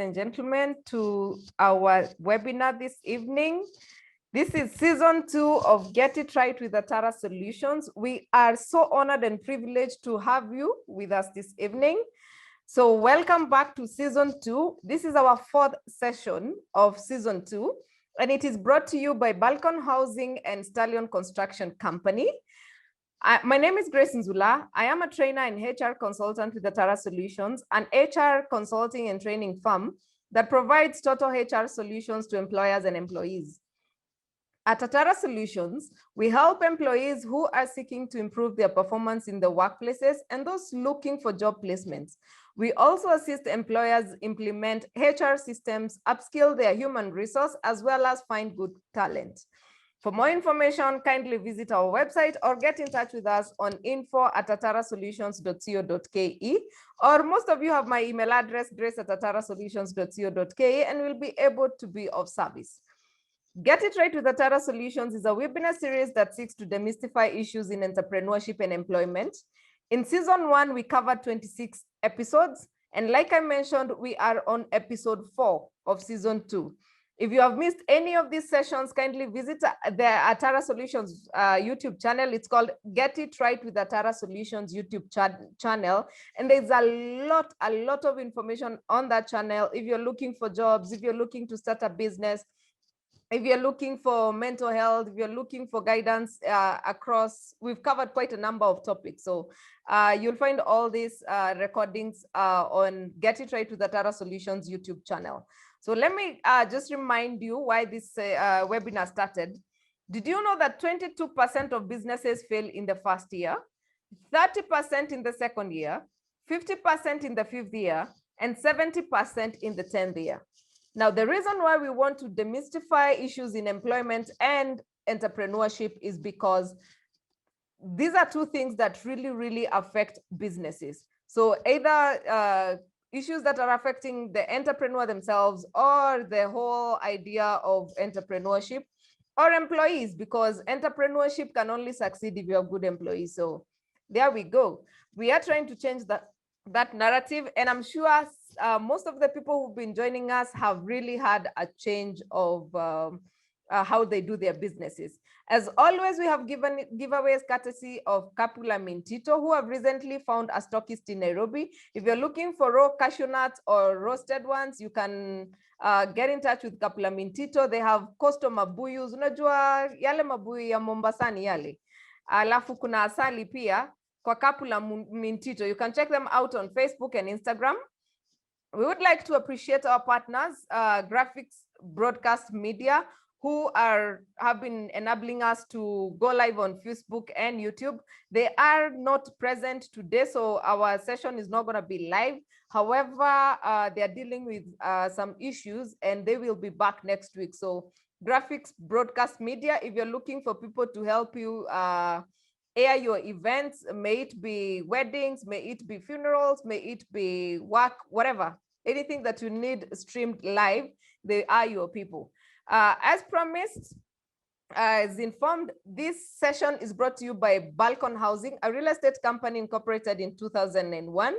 and gentlemen, to our webinar this evening. This is season 2 of Get It Right with Atara Solutions. We are so honored and privileged to have you with us this evening. So welcome back to season 2. This is our 4th session of season 2, and it is brought to you by Balcon Housing and Stallion Construction Company. My name is Grace Nzula. I am a trainer and HR consultant with Atara Solutions, an HR consulting and training firm that provides total HR solutions to employers and employees. At Atara Solutions, we help employees who are seeking to improve their performance in the workplaces and those looking for job placements. We also assist employers implement HR systems, upskill their human resource, as well as find good talent. For more information, kindly visit our website or get in touch with us on info@atarasolutions.co.ke, or most of you have my email address, grace@atarasolutions.co.ke, and will be able to be of service. Get It Right with Atara Solutions is a webinar series that seeks to demystify issues in entrepreneurship and employment. In season 1, we covered 26 episodes, and like I mentioned, we are on episode 4 of season 2. If you have missed any of these sessions, kindly visit the Atara Solutions YouTube channel. It's called Get It Right with Atara Solutions YouTube channel. And there's a lot of information on that channel. If you're looking for jobs, if you're looking to start a business, if you're looking for mental health, if you're looking for guidance across, we've covered quite a number of topics. So you'll find all these recordings on Get It Right with Atara Solutions YouTube channel. So let me just remind you why this webinar started. Did you know that 22% of businesses fail in the first year, 30% in the second year, 50% in the 5th year, and 70% in the 10th year? Now, the reason why we want to demystify issues in employment and entrepreneurship is because these are two things that really affect businesses. So either issues that are affecting the entrepreneur themselves or the whole idea of entrepreneurship, or employees, because entrepreneurship can only succeed if you have good employees. So there we go. We are trying to change that narrative, and I'm sure most of the people who've been joining us have really had a change of how they do their businesses. As always, we have given giveaways courtesy of Kapula Mintito, who have recently found a stockist in Nairobi. If you're looking for raw cashew nuts or roasted ones, you can get in touch with Kapula Mintito. They have custom mabuyus. Unajua yale mabuyu ya Mombasani yale. Alafu kuna asali pia kwa Kapula Mintito. You can check them out on Facebook and Instagram. We would like to appreciate our partners, Graphics Broadcast Media, who have been enabling us to go live on Facebook and YouTube. They are not present today, so our session is not going to be live. However, they are dealing with some issues, and they will be back next week. So Graphics Broadcast Media, if you're looking for people to help you air your events, may it be weddings, may it be funerals, may it be work, whatever, anything that you need streamed live, they are your people. As promised, as informed, this session is brought to you by Balcon Housing, a real estate company incorporated in 2001.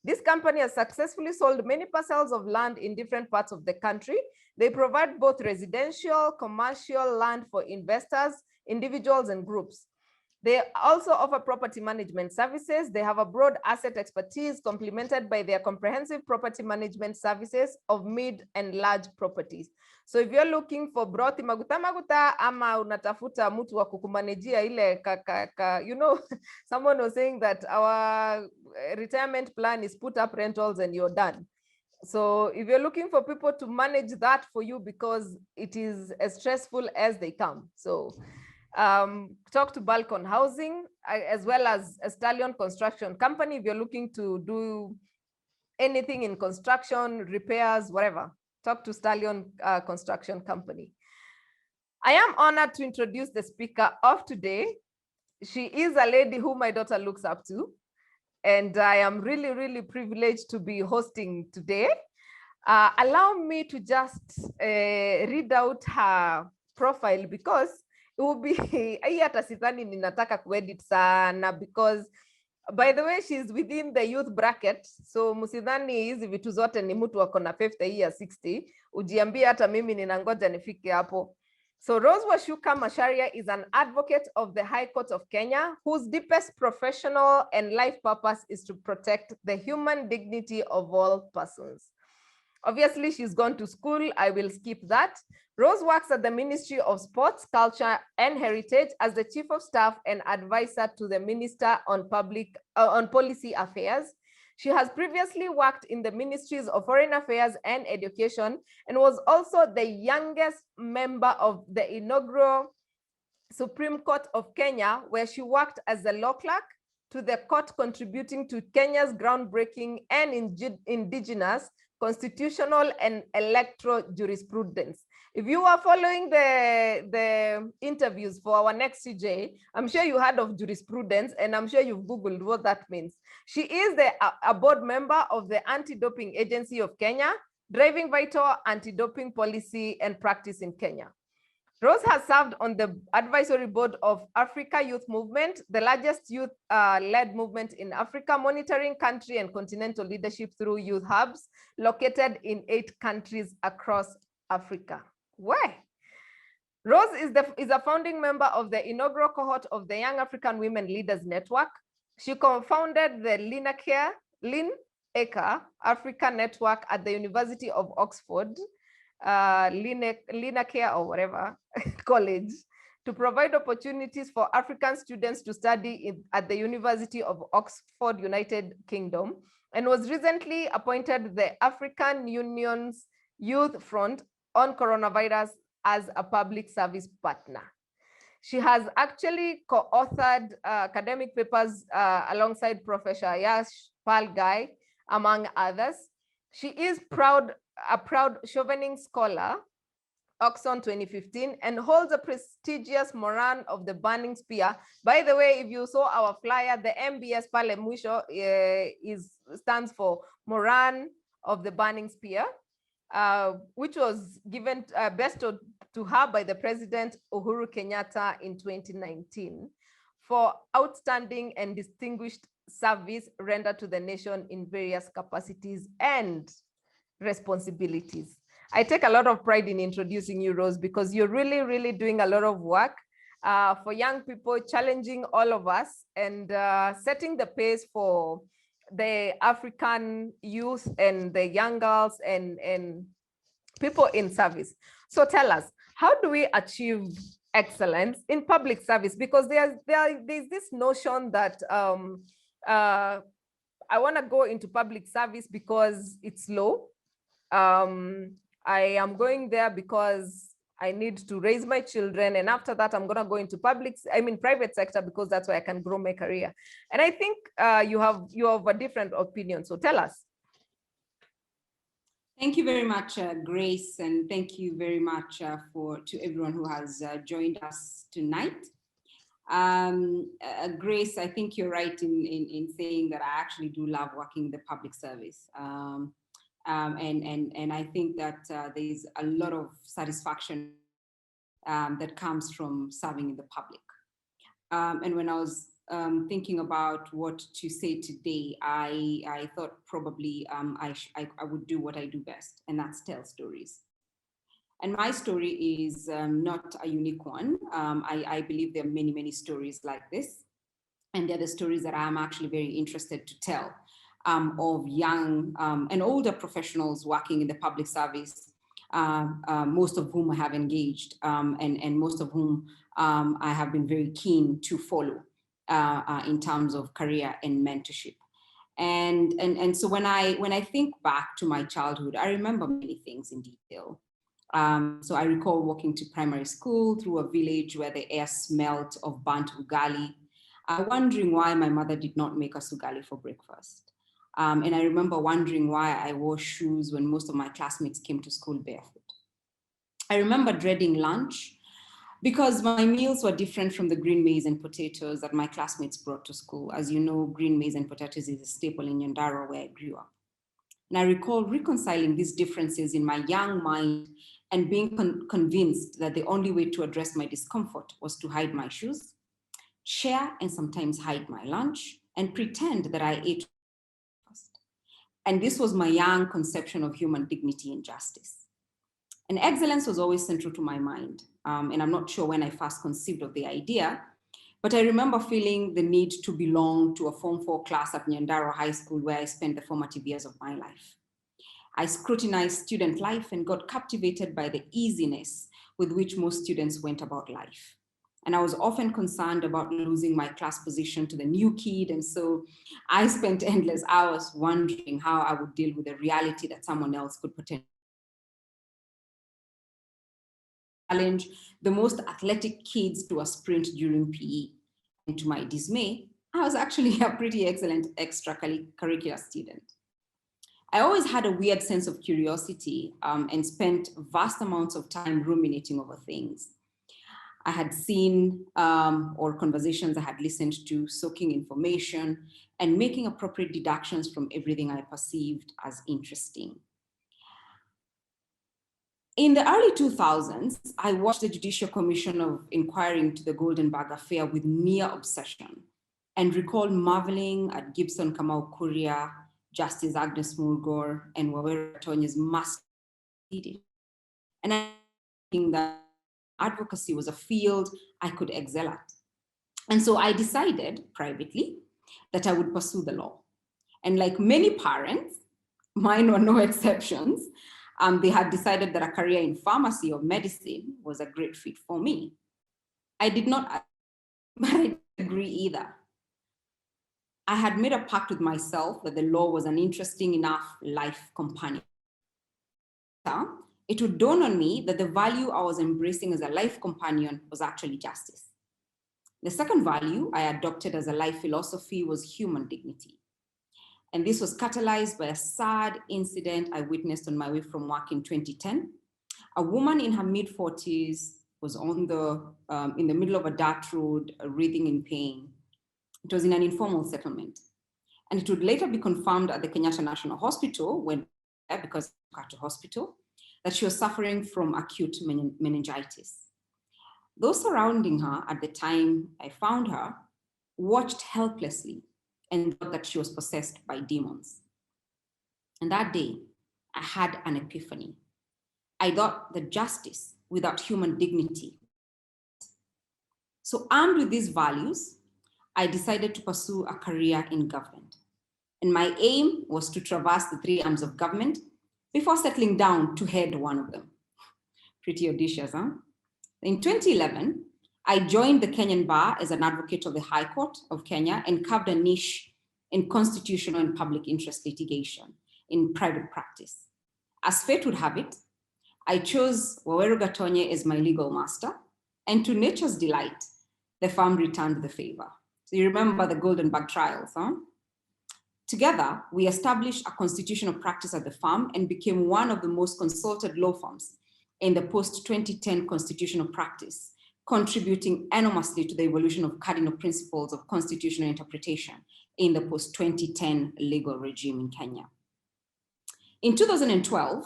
This company has successfully sold many parcels of land in different parts of the country. They provide both residential, commercial land for investors, individuals, and groups. They also offer property management services. They have a broad asset expertise complemented by their comprehensive property management services of mid and large properties. So if you're looking for broti maguta ama unatafuta mtu wa kukumanejia ile you know, someone was saying that our retirement plan is put up rentals and you're done. So if you're looking for people to manage that for you, because it is as stressful as they come. So talk to Balcon Housing, as well as a Stallion Construction Company if you're looking to do anything in construction, repairs, whatever. Talk to Stallion Construction Company. I am honored to introduce the speaker of today. She is a lady who my daughter looks up to, and I am really privileged to be hosting today. Allow me to just read out her profile, because it will be hata sidhani ninataka kuedit sana, because by the way, she's within the youth bracket. So musidhani hizi vitu zote ni mtu wako na 50 years, 60. Ujiambia hata mimi ninangoja nifike hapo. So Rose Wachuka Macharia is an advocate of the High Court of Kenya, whose deepest professional and life purpose is to protect the human dignity of all persons. Obviously, she's gone to school. I will skip that. Rose works at the Ministry of Sports, Culture, and Heritage as the Chief of Staff and Advisor to the Minister on Policy Affairs. She has previously worked in the Ministries of Foreign Affairs and Education, and was also the youngest member of the inaugural Supreme Court of Kenya, where she worked as a law clerk to the court, contributing to Kenya's groundbreaking and indigenous constitutional and electoral jurisprudence. If you are following the interviews for our next CJ, I'm sure you heard of jurisprudence, and I'm sure you've Googled what that means. She is a board member of the Anti-Doping Agency of Kenya, driving vital anti-doping policy and practice in Kenya. Rose has served on the advisory board of Africa Youth Movement, the largest youth-led movement in Africa, monitoring country and continental leadership through youth hubs located in 8 countries across Africa. Where? Rose is a founding member of the inaugural cohort of the Young African Women Leaders Network. She co-founded the Lean Acre Africa Network at the University of Oxford, Linacare or whatever college, to provide opportunities for African students to study at the University of Oxford, United Kingdom, and was recently appointed the African Union's Youth Front on Coronavirus as a public service partner. She has actually co-authored academic papers alongside Professor Yash Palgai, among others. She is a proud Chauvinism scholar, Oxon 2015, and holds a prestigious Moran of the Burning Spear. By the way, if you saw our flyer, the MBS pale mwisho stands for Moran of the Burning Spear, which was given bestowed to her by the President Uhuru Kenyatta in 2019 for outstanding and distinguished service rendered to the nation in various capacities and responsibilities. I take a lot of pride in introducing you, Rose, because you're really, really doing a lot of work for young people, challenging all of us, and setting the pace for the African youth and the young girls and people in service. So tell us, how do we achieve excellence in public service? Because there's this notion that I want to go into public service because it's low. I am going there because I need to raise my children, and after that I'm going to go into private sector, because that's where I can grow my career. And I think you have a different opinion, so tell us. Thank you very much, Grace, and thank you very much to everyone who has joined us tonight. Grace, I think you're right in saying that I actually do love working in the public service. And I think that there's a lot of satisfaction that comes from serving in the public. And when I was thinking about what to say today, I thought probably I would do what I do best, and that's tell stories. And my story is not a unique one. I believe there are many, many stories like this. And they're the stories that I'm actually very interested to tell of young and older professionals working in the public service, most of whom I have engaged and most of whom I have been very keen to follow in terms of career and mentorship. And so when I think back to my childhood, I remember many things in detail. So I recall walking to primary school through a village where the air smelt of burnt ugali, wondering why my mother did not make us ugali for breakfast. And I remember wondering why I wore shoes when most of my classmates came to school barefoot. I remember dreading lunch because my meals were different from the green maize and potatoes that my classmates brought to school. As you know, green maize and potatoes is a staple in Nyandarua where I grew up. And I recall reconciling these differences in my young mind and being convinced that the only way to address my discomfort was to hide my shoes, share and sometimes hide my lunch, and pretend that I ate first. And this was my young conception of human dignity and justice. And excellence was always central to my mind. And I'm not sure when I first conceived of the idea, but I remember feeling the need to belong to a Form 4 class at Nyandaro High School, where I spent the formative years of my life. I scrutinized student life and got captivated by the easiness with which most students went about life. And I was often concerned about losing my class position to the new kid. And so I spent endless hours wondering how I would deal with the reality that someone else could potentially challenge the most athletic kids to a sprint during PE. And to my dismay, I was actually a pretty excellent extracurricular student. I always had a weird sense of curiosity and spent vast amounts of time ruminating over things I had seen or conversations I had listened to, soaking information and making appropriate deductions from everything I perceived as interesting. In the early 2000s, I watched the Judicial Commission of Inquiry into the Golden Bag Affair with near obsession and recall marveling at Gibson Kamau Kuria, Justice Agnes Mulgore, and Waweru Gatonye's master leadership. And I think that advocacy was a field I could excel at. And so I decided privately that I would pursue the law. And like many parents, mine were no exceptions, they had decided that a career in pharmacy or medicine was a great fit for me. I did not agree either. I had made a pact with myself that the law was an interesting enough life companion. It would dawn on me that the value I was embracing as a life companion was actually justice. The second value I adopted as a life philosophy was human dignity. And this was catalyzed by a sad incident I witnessed on my way from work in 2010. A woman in her mid-40s was in the middle of a dirt road, writhing in pain. It was in an informal settlement. And it would later be confirmed at the Kenyatta National Hospital because I got to hospital, that she was suffering from acute meningitis. Those surrounding her at the time I found her watched helplessly and thought that she was possessed by demons. And that day, I had an epiphany. I thought that justice without human dignity. So armed with these values, I decided to pursue a career in government. And my aim was to traverse the three arms of government before settling down to head one of them. Pretty audacious, huh? In 2011, I joined the Kenyan Bar as an advocate of the High Court of Kenya and carved a niche in constitutional and public interest litigation in private practice. As fate would have it, I chose Waweru Gatonye as my legal master, and to nature's delight, the firm returned the favor. So you remember the Golden Bag trials, huh? Together, we established a constitutional practice at the firm and became one of the most consulted law firms in the post-2010 constitutional practice, contributing enormously to the evolution of cardinal principles of constitutional interpretation in the post-2010 legal regime in Kenya. In 2012,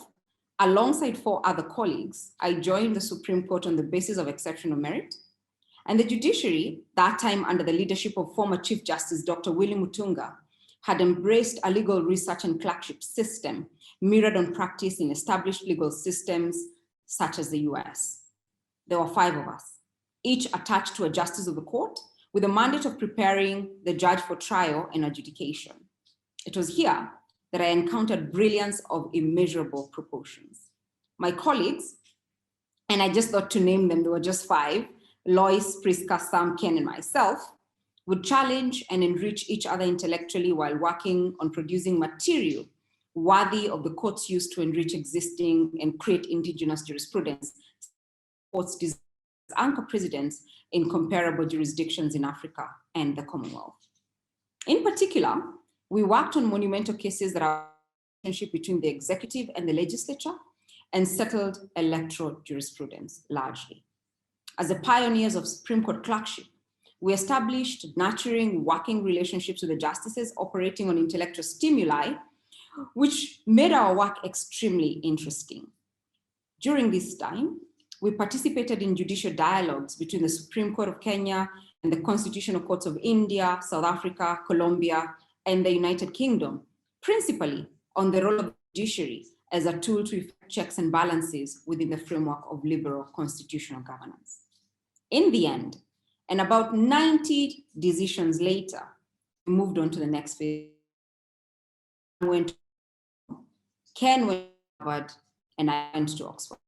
alongside 4 other colleagues, I joined the Supreme Court on the basis of exceptional merit. And the judiciary, that time under the leadership of former Chief Justice Dr. Willy Mutunga, had embraced a legal research and clerkship system mirrored on practice in established legal systems such as the US. There were 5 of us, each attached to a justice of the court with the mandate of preparing the judge for trial and adjudication. It was here that I encountered brilliance of immeasurable proportions. My colleagues, and I just thought to name them, there were just 5, Lois, Priska, Sam, Ken, and myself, would challenge and enrich each other intellectually while working on producing material worthy of the court's use to enrich existing and create indigenous jurisprudence, courts as anchor precedents in comparable jurisdictions in Africa and the Commonwealth. In particular, we worked on monumental cases that are a relationship between the executive and the legislature and settled electoral jurisprudence largely. As the pioneers of Supreme Court clerkship, we established nurturing working relationships with the justices operating on intellectual stimuli, which made our work extremely interesting. During this time, we participated in judicial dialogues between the Supreme Court of Kenya and and the constitutional courts of India, South Africa, Colombia, and the United Kingdom, principally on the role of the judiciary as a tool to effect checks and balances within the framework of liberal constitutional governance. In the end, and about 90 decisions later, we moved on to the next phase. Ken went to Harvard, and I went to Oxford.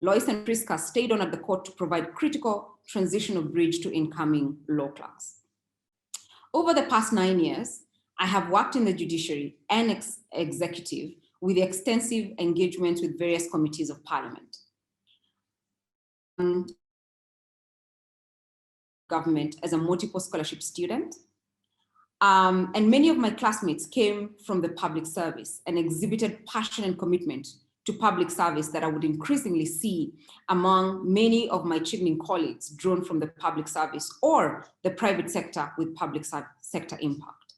Lois and Priska stayed on at the court to provide critical transitional bridge to incoming law clerks. Over the past 9 years, I have worked in the judiciary and executive with extensive engagements with various committees of parliament. Government as a multiple scholarship student. And many of my classmates came from the public service and exhibited passion and commitment to public service that I would increasingly see among many of my Chignin colleagues drawn from the public service or the private sector with public sector impact.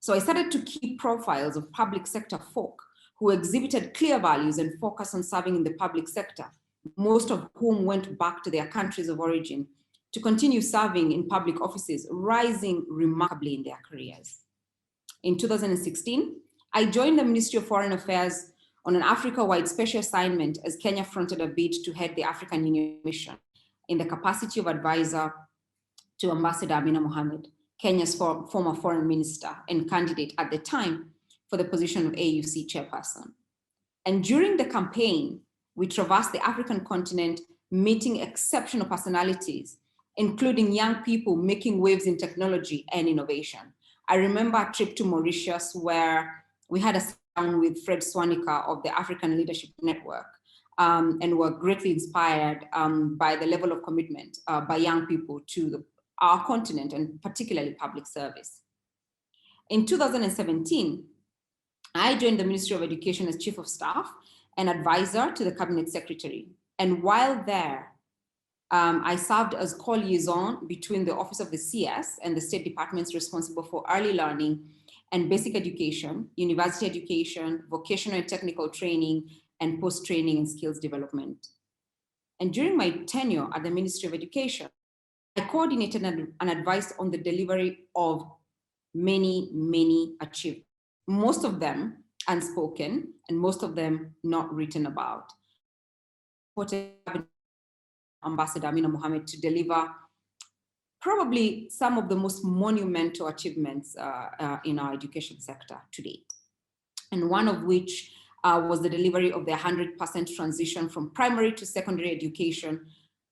So I started to keep profiles of public sector folk who exhibited clear values and focus on serving in the public sector, most of whom went back to their countries of origin to continue serving in public offices, rising remarkably in their careers. In 2016, I joined the Ministry of Foreign Affairs on an Africa-wide special assignment as Kenya fronted a bid to head the African Union mission in the capacity of advisor to Ambassador Amina Mohamed, Kenya's former foreign minister and candidate at the time for the position of AUC chairperson. And during the campaign, we traversed the African continent, meeting exceptional personalities, including young people making waves in technology and innovation. I remember a trip to Mauritius where we had a sit down with Fred Swanika of the African Leadership Network, and were greatly inspired by the level of commitment by young people to our continent and particularly public service. In 2017, I joined the Ministry of Education as Chief of Staff and advisor to the Cabinet Secretary. And while there, I served as co-liaison between the Office of the CS and the State Departments responsible for early learning and basic education, university education, vocational and technical training, and post-training and skills development. And during my tenure at the Ministry of Education, I coordinated and advised on the delivery of many, many achievements, most of them unspoken and most of them not written about. Ambassador Amina Mohamed to deliver probably some of the most monumental achievements in our education sector to date. And one of which was the delivery of the 100% transition from primary to secondary education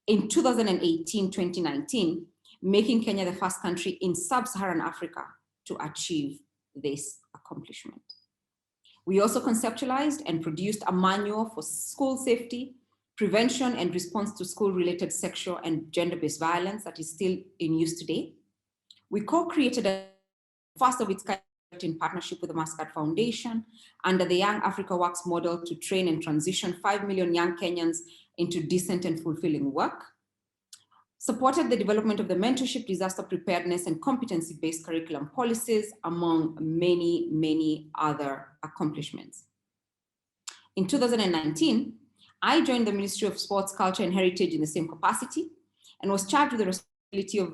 in 2018-2019, making Kenya the first country in sub-Saharan Africa to achieve this accomplishment. We also conceptualized and produced a manual for school safety, prevention and response to school-related sexual and gender-based violence that is still in use today. We co-created a first of its kind in partnership with the Muscat Foundation under the Young Africa Works model to train and transition 5 million young Kenyans into decent and fulfilling work. Supported the development of the mentorship, disaster preparedness, and competency-based curriculum policies, among many, many other accomplishments. In 2019, I joined the Ministry of Sports, Culture, and Heritage in the same capacity and was charged with the responsibility of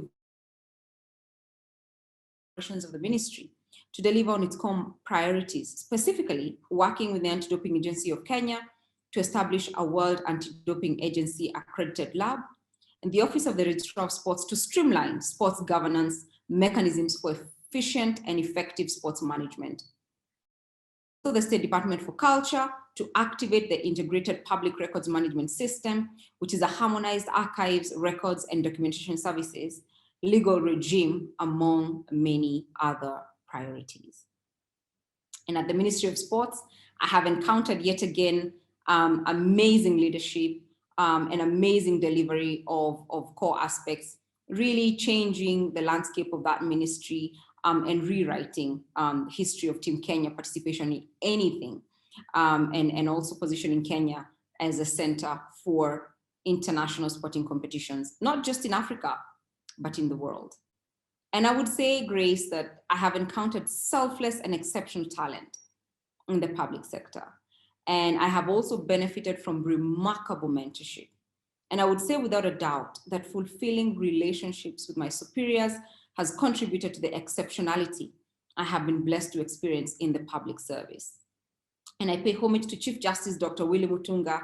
operations of the ministry to deliver on its core priorities, specifically working with the Anti-Doping Agency of Kenya to establish a World Anti-Doping Agency accredited lab and the Office of the Registrar of Sports to streamline sports governance mechanisms for efficient and effective sports management. So the State Department for Culture to activate the Integrated Public Records Management System, which is a harmonized archives, records, and documentation services legal regime, among many other priorities. And at the Ministry of Sports, I have encountered yet again amazing leadership and amazing delivery of core aspects, really changing the landscape of that ministry and rewriting history of Team Kenya participation in anything, and also positioning Kenya as a center for international sporting competitions, not just in Africa, but in the world. And I would say, Grace, that I have encountered selfless and exceptional talent in the public sector. And I have also benefited from remarkable mentorship And I would say without a doubt that fulfilling relationships with my superiors has contributed to the exceptionality I have been blessed to experience in the public service. And I pay homage to Chief Justice Dr. Willie Mutunga,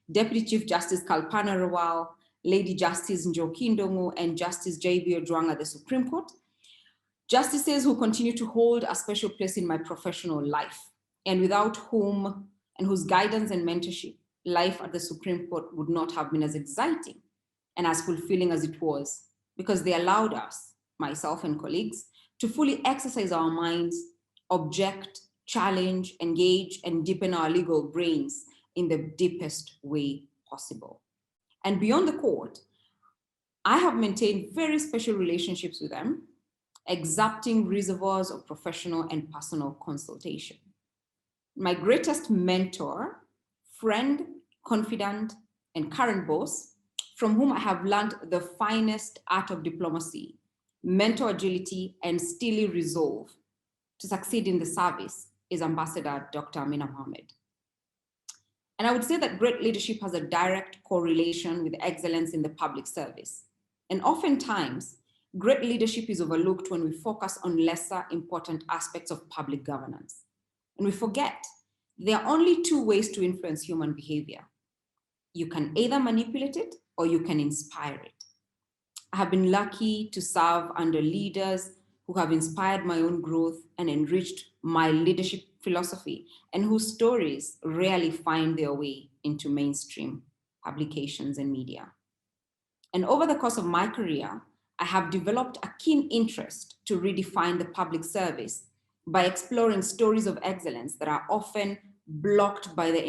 Deputy Chief Justice Kalpana Rawal, Lady Justice Njoki Ndongo, and Justice J.B. Ojwang at the Supreme Court, justices who continue to hold a special place in my professional life, and without whom and whose guidance and mentorship, life at the Supreme Court would not have been as exciting and as fulfilling as it was, because they allowed us, myself and colleagues, to fully exercise our minds, object, challenge, engage, and deepen our legal brains in the deepest way possible. And beyond the court, I have maintained very special relationships with them, exacting reservoirs of professional and personal consultation. My greatest mentor, friend, confidant, and current boss, from whom I have learned the finest art of diplomacy, mental agility, and steely resolve to succeed in the service, is Ambassador Dr. Amina Mohammed. And I would say that great leadership has a direct correlation with excellence in the public service. And oftentimes, great leadership is overlooked when we focus on lesser important aspects of public governance. And we forget there are only two ways to influence human behavior. You can either manipulate it or you can inspire it. I have been lucky to serve under leaders who have inspired my own growth and enriched my leadership philosophy, and whose stories rarely find their way into mainstream publications and media. And over the course of my career, I have developed a keen interest to redefine the public service by exploring stories of excellence that are often blocked by the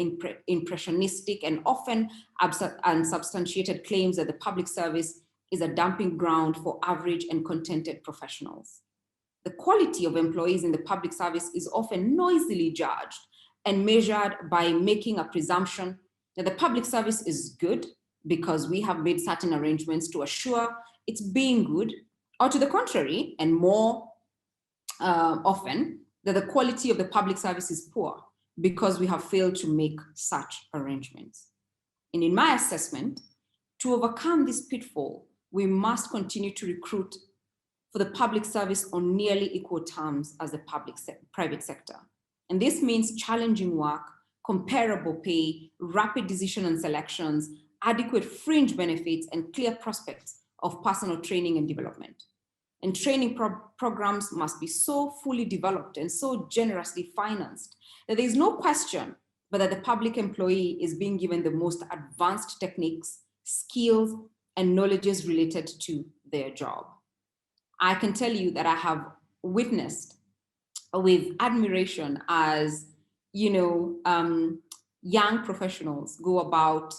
impressionistic and often unsubstantiated claims that the public service is a dumping ground for average and contented professionals. The quality of employees in the public service is often noisily judged and measured by making a presumption that the public service is good because we have made certain arrangements to assure it's being good, or to the contrary, and more often, that the quality of the public service is poor because we have failed to make such arrangements. And in my assessment, to overcome this pitfall, we must continue to recruit for the public service on nearly equal terms as the private sector. And this means challenging work, comparable pay, rapid decision and selections, adequate fringe benefits, and clear prospects of personal training and development. And training programs must be so fully developed and so generously financed that there is no question but that the public employee is being given the most advanced techniques, skills, and knowledges related to their job. I can tell you that I have witnessed with admiration as, young professionals go about,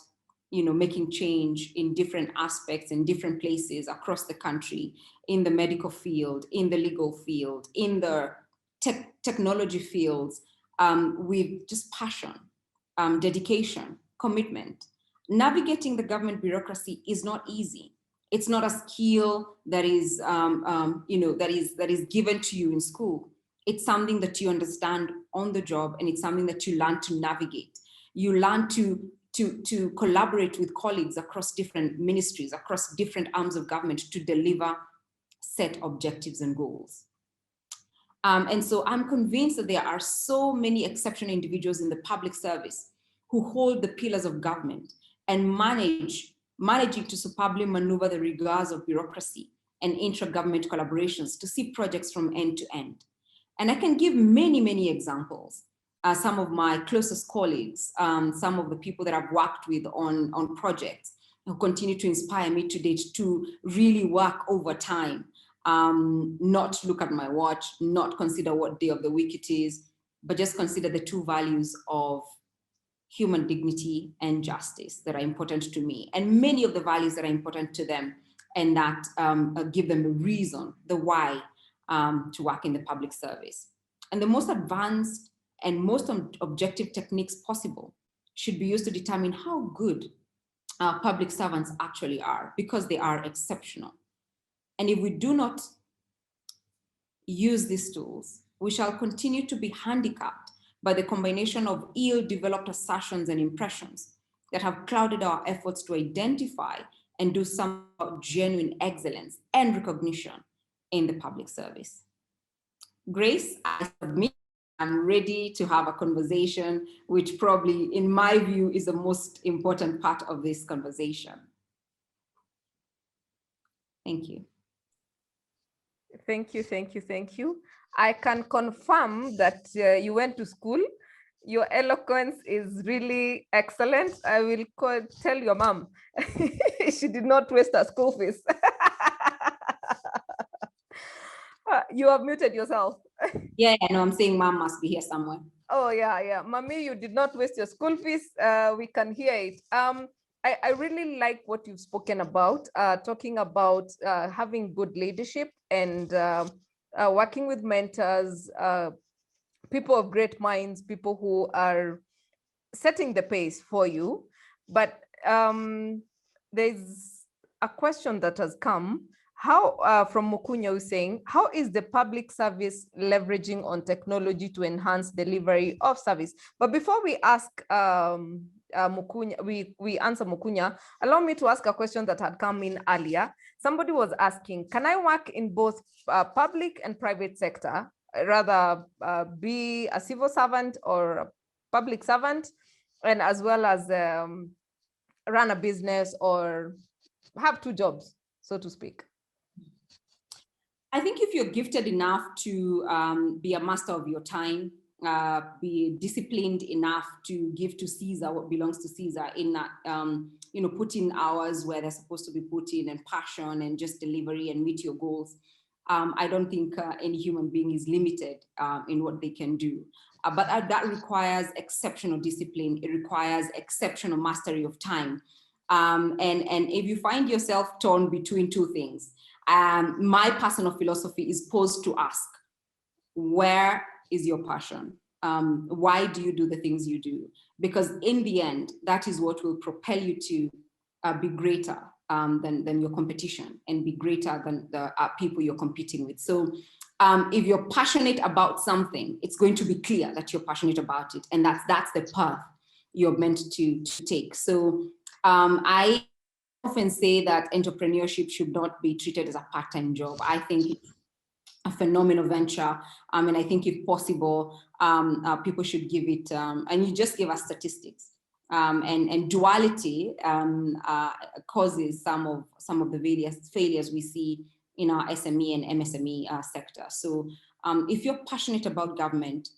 making change in different aspects in different places across the country, in the medical field, in the legal field, in the technology fields, with just passion, dedication, commitment. Navigating the government bureaucracy is not easy. It's not a skill that is, that is given to you in school. It's something that you understand on the job, and it's something that you learn to navigate. You learn to collaborate with colleagues across different ministries, across different arms of government to deliver set objectives and goals. And so I'm convinced that there are so many exceptional individuals in the public service who hold the pillars of government and managing to superbly maneuver the rigors of bureaucracy and intra-government collaborations to see projects from end to end. And I can give many, many examples. Some of my closest colleagues, some of the people that I've worked with on projects who continue to inspire me to date to really work over time, not look at my watch, not consider what day of the week it is, but just consider the two values of human dignity and justice that are important to me, and many of the values that are important to them, and that give them a reason, the why, to work in the public service. And the most advanced and most objective techniques possible should be used to determine how good public servants actually are, because they are exceptional. And if we do not use these tools, we shall continue to be handicapped by the combination of ill-developed assertions and impressions that have clouded our efforts to identify and do some genuine excellence and recognition in the public service. Grace, I submit, I'm ready to have a conversation, which probably, in my view, is the most important part of this conversation. Thank you. Thank you, thank you, thank you. I can confirm that you went to school. Your eloquence is really excellent. I will tell your mom. She did not waste her school fees. You have muted yourself. Yeah, no, I'm saying mom must be here somewhere. Oh, yeah. Mommy, you did not waste your school fees. We can hear it. I really like what you've spoken about, talking about having good leadership and working with mentors, people of great minds, people who are setting the pace for you. But there's a question that has come. How, from Mukunya, who's saying, how is the public service leveraging on technology to enhance delivery of service? But before we ask Mukunya, we answer Mukunya, allow me to ask a question that had come in earlier. Somebody was asking, can I work in both public and private sector, rather be a civil servant or a public servant, and as well as run a business or have two jobs, so to speak? I think if you're gifted enough to be a master of your time, be disciplined enough to give to Caesar what belongs to Caesar, in that, put in hours where they're supposed to be put in, and passion and just delivery and meet your goals. I don't think any human being is limited in what they can do. But that requires exceptional discipline. It requires exceptional mastery of time. And if you find yourself torn between two things, my personal philosophy is posed to ask, where is your passion? Why do you do the things you do? Because in the end, that is what will propel you to be greater than your competition, and be greater than the people you're competing with. So if you're passionate about something, it's going to be clear that you're passionate about it. And that's the path you're meant to take. So I often say that entrepreneurship should not be treated as a part-time job. I think it's a phenomenal venture. And I think if possible, people should give it, and you just gave us statistics. And duality causes some of the various failures we see in our SME and MSME sector. So if you're passionate about government,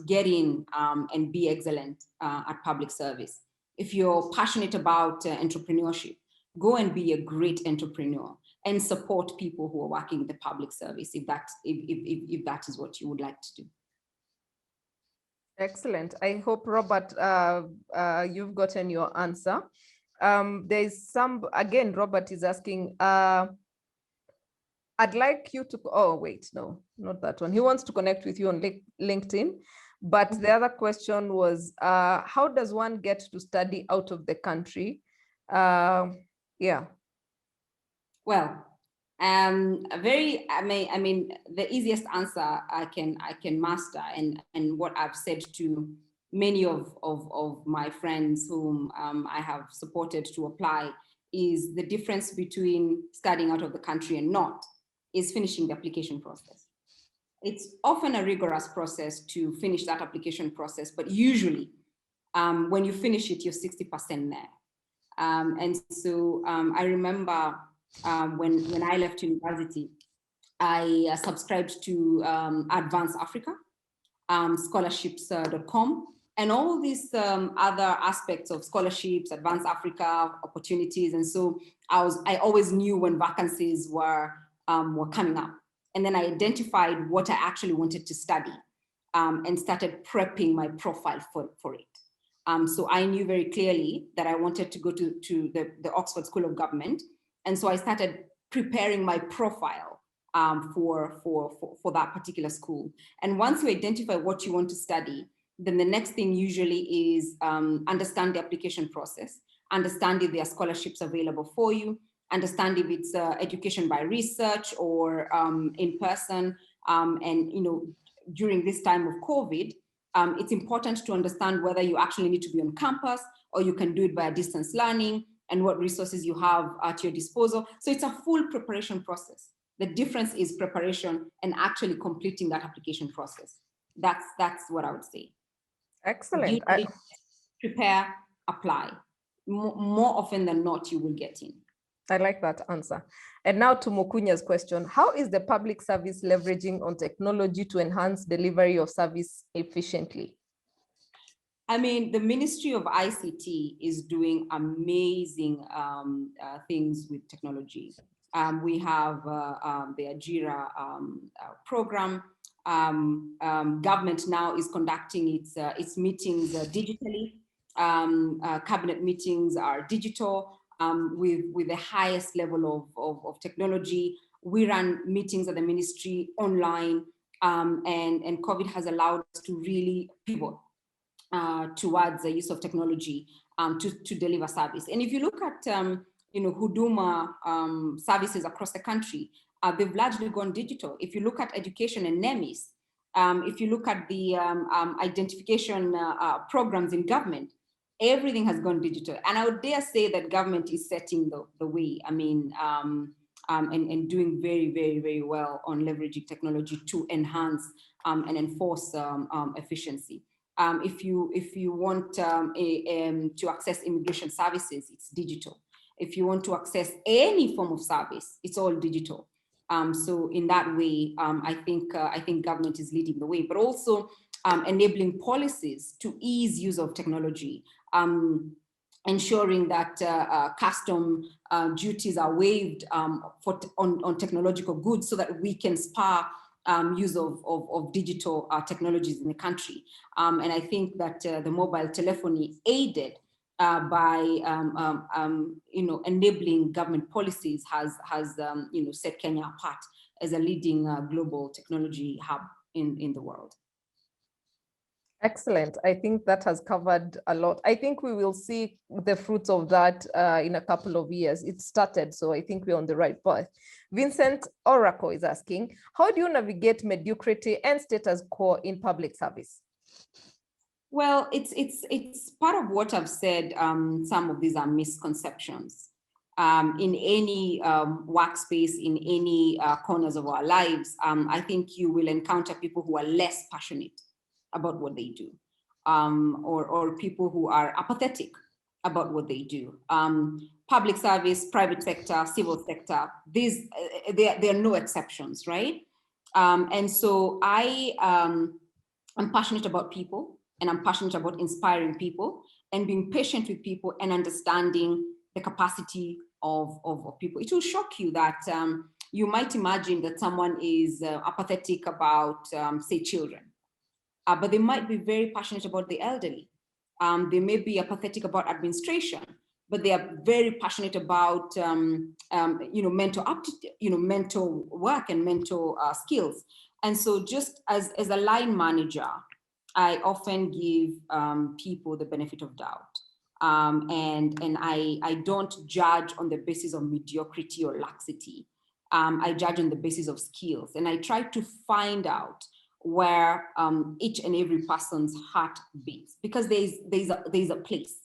get in and be excellent at public service. If you're passionate about entrepreneurship, go and be a great entrepreneur and support people who are working in the public service, if that is what you would like to do. Excellent. I hope, Robert, you've gotten your answer. There's again, Robert is asking, I'd like you to, oh, wait, no, not that one. He wants to connect with you on LinkedIn. But the other question was, how does one get to study out of the country? Yeah. Well, the easiest answer I can master, and what I've said to many of my friends whom I have supported to apply, is the difference between studying out of the country and not is finishing the application process. It's often a rigorous process to finish that application process, but usually when you finish it, you're 60% there. And so I remember when I left university, I subscribed to Advance Africa, scholarships.com, and all these other aspects of scholarships, Advance Africa, opportunities. And so I always knew when vacancies were coming up. And then I identified what I actually wanted to study and started prepping my profile for it. So I knew very clearly that I wanted to go to the Oxford School of Government. And so I started preparing my profile for that particular school. And once you identify what you want to study, then the next thing usually is understand the application process, understand if there are scholarships available for you, understand if it's education by research or in person. And during this time of COVID, It's important to understand whether you actually need to be on campus or you can do it via distance learning, and what resources you have at your disposal. So it's a full preparation process. The difference is preparation and actually completing that application process. That's what I would say. Excellent. Prepare, apply. More often than not, you will get in. I like that answer. And now to Mokunya's question, how is the public service leveraging on technology to enhance delivery of service efficiently? I mean, the Ministry of ICT is doing amazing things with technology. We have the Ajira program. Government now is conducting its meetings digitally. Cabinet meetings are digital with the highest level of technology. We run meetings at the ministry online, and COVID has allowed us to really pivot towards the use of technology to deliver service. And if you look at Huduma services across the country, they've largely gone digital. If you look at education and NEMIS, if you look at the identification programs in government, everything has gone digital. And I would dare say that government is setting the way. I mean, and doing very, very, very well on leveraging technology to enhance and enforce efficiency. If you want to access immigration services, it's digital. If you want to access any form of service, it's all digital. So in that way, I think government is leading the way, but also enabling policies to ease use of technology, ensuring that custom duties are waived on technological goods so that we can spur use of digital technologies in the country. And I think that the mobile telephony aided by enabling government policies has set Kenya apart as a leading global technology hub in the world. Excellent. I think that has covered a lot. I think we will see the fruits of that in a couple of years. It started, so I think we're on the right path. Vincent Oracle is asking, how do you navigate mediocrity and status quo in public service? Well, it's part of what I've said. Some of these are misconceptions. In any workspace, in any corners of our lives, I think you will encounter people who are less passionate about what they do, or people who are apathetic about what they do. Public service, private sector, civil sector, there are no exceptions, right? And so I'm passionate about people, and I'm passionate about inspiring people and being patient with people and understanding the capacity of people. It will shock you that you might imagine that someone is apathetic about, say, children. But they might be very passionate about the elderly. They may be apathetic about administration, but they are very passionate about mental aptitude, mental work and mental skills. And so, just as a line manager, I often give people the benefit of doubt, and I don't judge on the basis of mediocrity or laxity. I judge on the basis of skills, and I try to find out where each and every person's heart beats, because there's a place.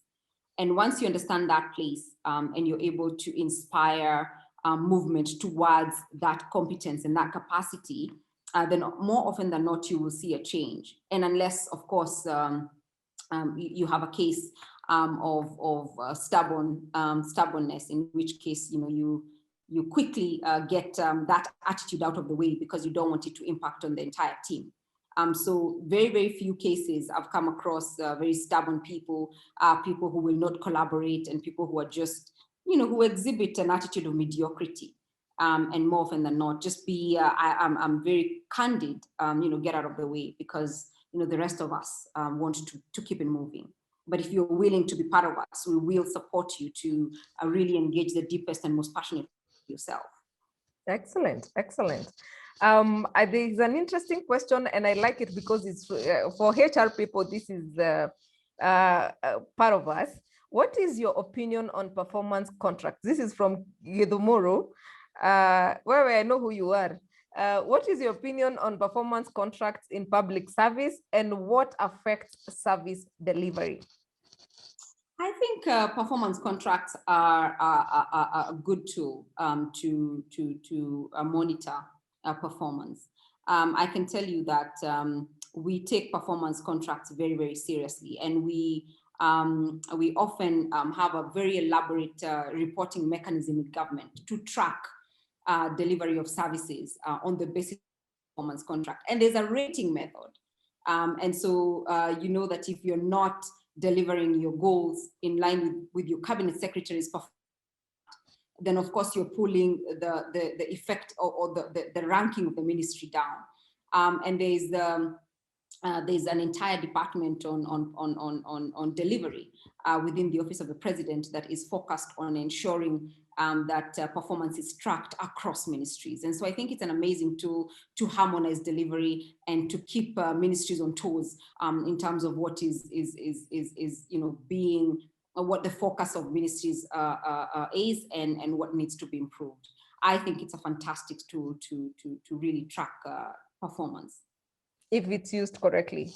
And once you understand that place and you're able to inspire movement towards that competence and that capacity, then more often than not, you will see a change. And unless, of course, you have a case of stubbornness, in which case, you quickly get that attitude out of the way because you don't want it to impact on the entire team. So very, very few cases I've come across very stubborn people, people who will not collaborate, and people who are just, who exhibit an attitude of mediocrity. And more often than not, just I'm very candid, get out of the way, because, the rest of us want to keep it moving. But if you're willing to be part of us, we will support you to really engage the deepest and most passionate yourself. Excellent, excellent. There's an interesting question, and I like it because it's for HR people. This is part of us. What is your opinion on performance contracts? This is from Yedumoro, where I know who you are. What is your opinion on performance contracts in public service, and what affects service delivery? I think performance contracts are a good tool to monitor performance. I can tell you that we take performance contracts very, very seriously, and we often have a very elaborate reporting mechanism in government to track delivery of services on the basis of performance contract. And there's a rating method. And so you know that if you're not delivering your goals in line with your cabinet secretary's performance, then of course you're pulling the effect or the ranking of the ministry down. And there's an entire department on delivery within the Office of the President that is focused on ensuring that performance is tracked across ministries. And so I think it's an amazing tool to harmonize delivery and to keep ministries on toes in terms of what is being what the focus of ministries is and what needs to be improved. I think it's a fantastic tool to really track performance. If it's used correctly,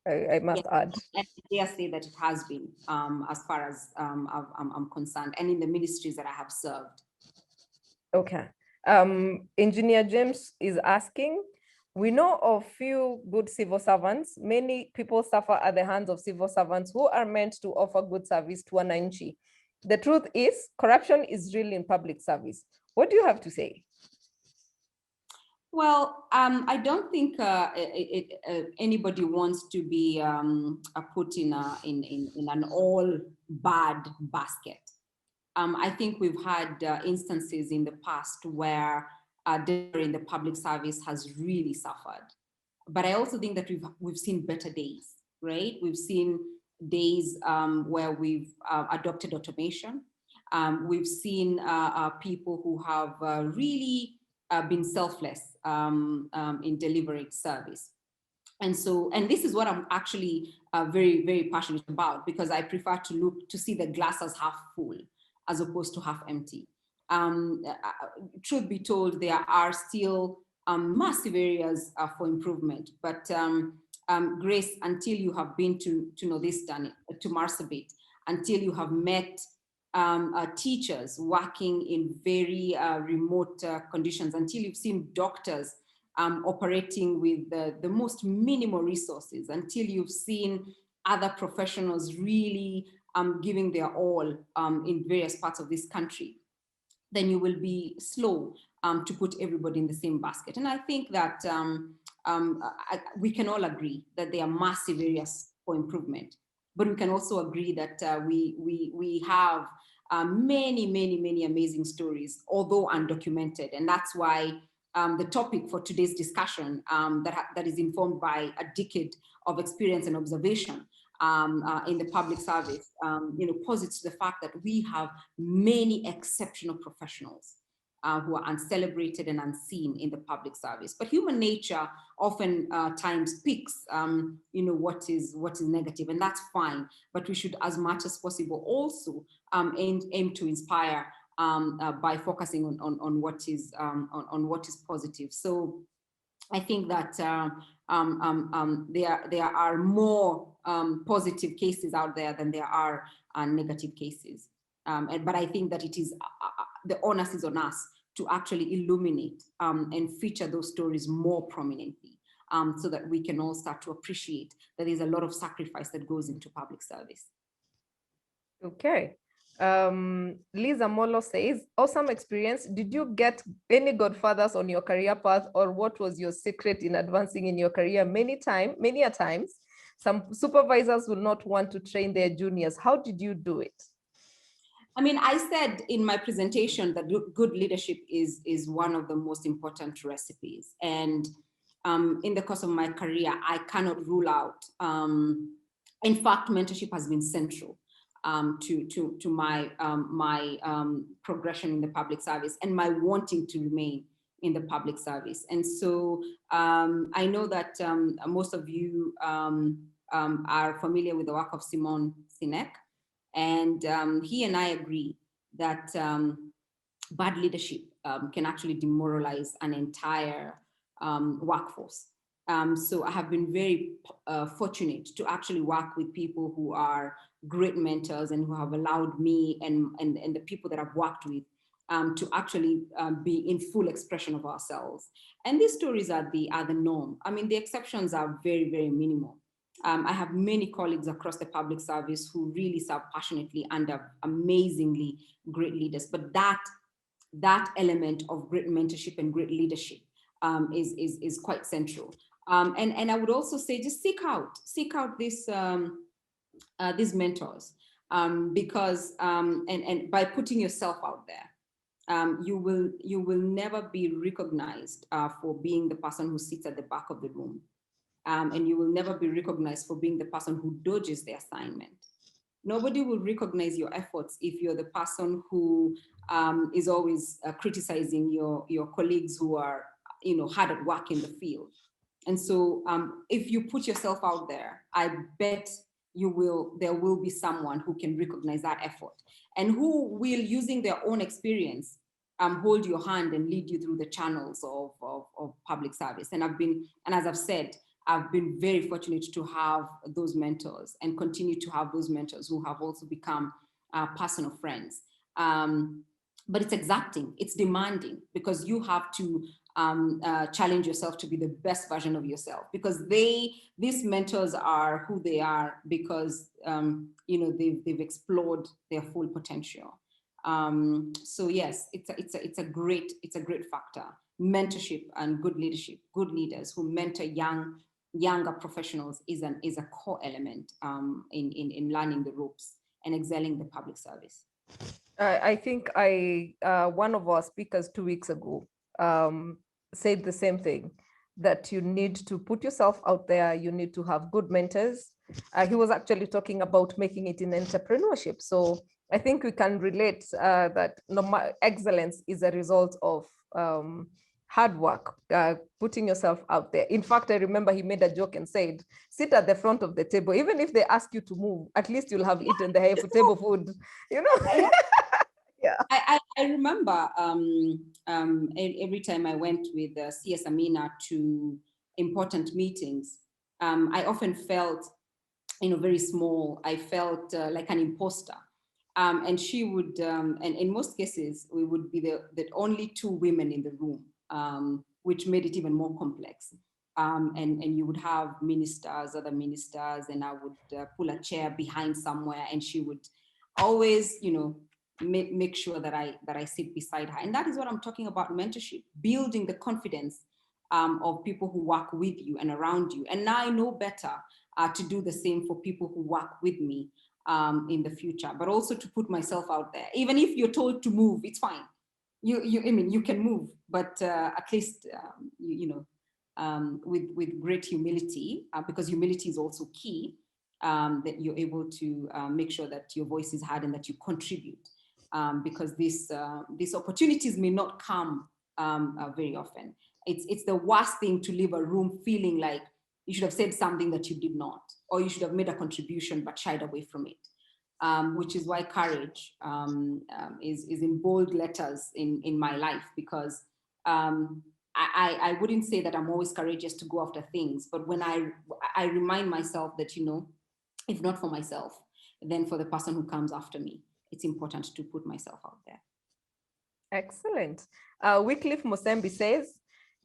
I must add. And I dare say that it has been, as far as I'm concerned, and in the ministries that I have served. Okay. Engineer James is asking, we know of few good civil servants. Many people suffer at the hands of civil servants who are meant to offer good service to wananchi. The truth is, corruption is real in public service. What do you have to say? Well, I don't think anybody wants to be put in an all bad basket. I think we've had instances in the past where delivery in the public service has really suffered. But I also think that we've seen better days, right? We've seen days where we've adopted automation. We've seen people who have really been selfless in delivering service. And so, and this is what I'm actually very, very passionate about, because I prefer to see the glass as half full as opposed to half empty. Truth be told, there are still massive areas for improvement, but Grace, until you have been to Northeastern, to Marsabit, until you have met teachers working in very remote conditions, until you've seen doctors operating with the most minimal resources, until you've seen other professionals really giving their all in various parts of this country, then you will be slow to put everybody in the same basket. And I think that we can all agree that there are massive areas for improvement, but we can also agree that we have many amazing stories, although undocumented. And that's why the topic for today's discussion that is informed by a decade of experience and observation in the public service, posits the fact that we have many exceptional professionals who are uncelebrated and unseen in the public service. But human nature often times picks, what is negative, and that's fine. But we should, as much as possible, also aim to inspire by focusing on what is positive. So I think that there are more positive cases out there than there are negative cases. But I think that it is the onus is on us to actually illuminate and feature those stories more prominently, so that we can all start to appreciate that there's a lot of sacrifice that goes into public service. Okay. Liza Molo says, awesome experience. Did you get any godfathers on your career path, or what was your secret in advancing in your career? Many a times, some supervisors will not want to train their juniors. How did you do it? I mean, I said in my presentation that good leadership is one of the most important recipes. And in the course of my career, I cannot rule out. In fact, mentorship has been central to my progression in the public service and my wanting to remain in the public service. And so I know that most of you are familiar with the work of Simon Sinek. And he and I agree that bad leadership can actually demoralize an entire workforce. So I have been very fortunate to actually work with people who are great mentors and who have allowed me and the people that I've worked with to actually be in full expression of ourselves. And these stories are the norm. I mean, the exceptions are very, very minimal. I have many colleagues across the public service who really serve passionately under amazingly great leaders. But that element of great mentorship and great leadership is quite central. And I would also say just seek out these mentors, because and by putting yourself out there, you will never be recognized for being the person who sits at the back of the room, and you will never be recognized for being the person who dodges the assignment. Nobody will recognize your efforts if you're the person who is always criticizing your colleagues who are hard at work in the field. And so if you put yourself out there, I bet there will be someone who can recognize that effort and who will, using their own experience, hold your hand and lead you through the channels of public service. And as I've said, I've been very fortunate to have those mentors and continue to have those mentors who have also become personal friends. But it's exacting, it's demanding, because you have to challenge yourself to be the best version of yourself, because these mentors are who they are because they've explored their full potential. So yes, it's a great factor. Mentorship and good leadership, good leaders who mentor younger professionals is a core element in learning the ropes and excelling the public service. I think one of our speakers 2 weeks ago said the same thing, that you need to put yourself out there, you need to have good mentors. He was actually talking about making it in entrepreneurship. So I think we can relate that excellence is a result of hard work, putting yourself out there. In fact, I remember he made a joke and said, sit at the front of the table. Even if they ask you to move, at least you'll have eaten the table food, Yeah. I remember every time I went with CS Amina to important meetings, I often felt, very small. I felt like an imposter. And she would, and in most cases, we would be the only two women in the room, which made it even more complex. And you would have other ministers, and I would pull a chair behind somewhere, and she would always, make sure that I sit beside her. And that is what I'm talking about: mentorship, building the confidence of people who work with you and around you. And now I know better to do the same for people who work with me in the future, but also to put myself out there. Even if you're told to move, it's fine. You can move, but at least with great humility, because humility is also key, that you're able to make sure that your voice is heard and that you contribute, because these opportunities may not come very often. It's the worst thing to leave a room feeling like you should have said something that you did not, or you should have made a contribution but shied away from it. Which is why courage is in bold letters in my life, because I wouldn't say that I'm always courageous to go after things, but when I remind myself that, if not for myself, then for the person who comes after me, it's important to put myself out there. Excellent. Wycliffe Musembi says,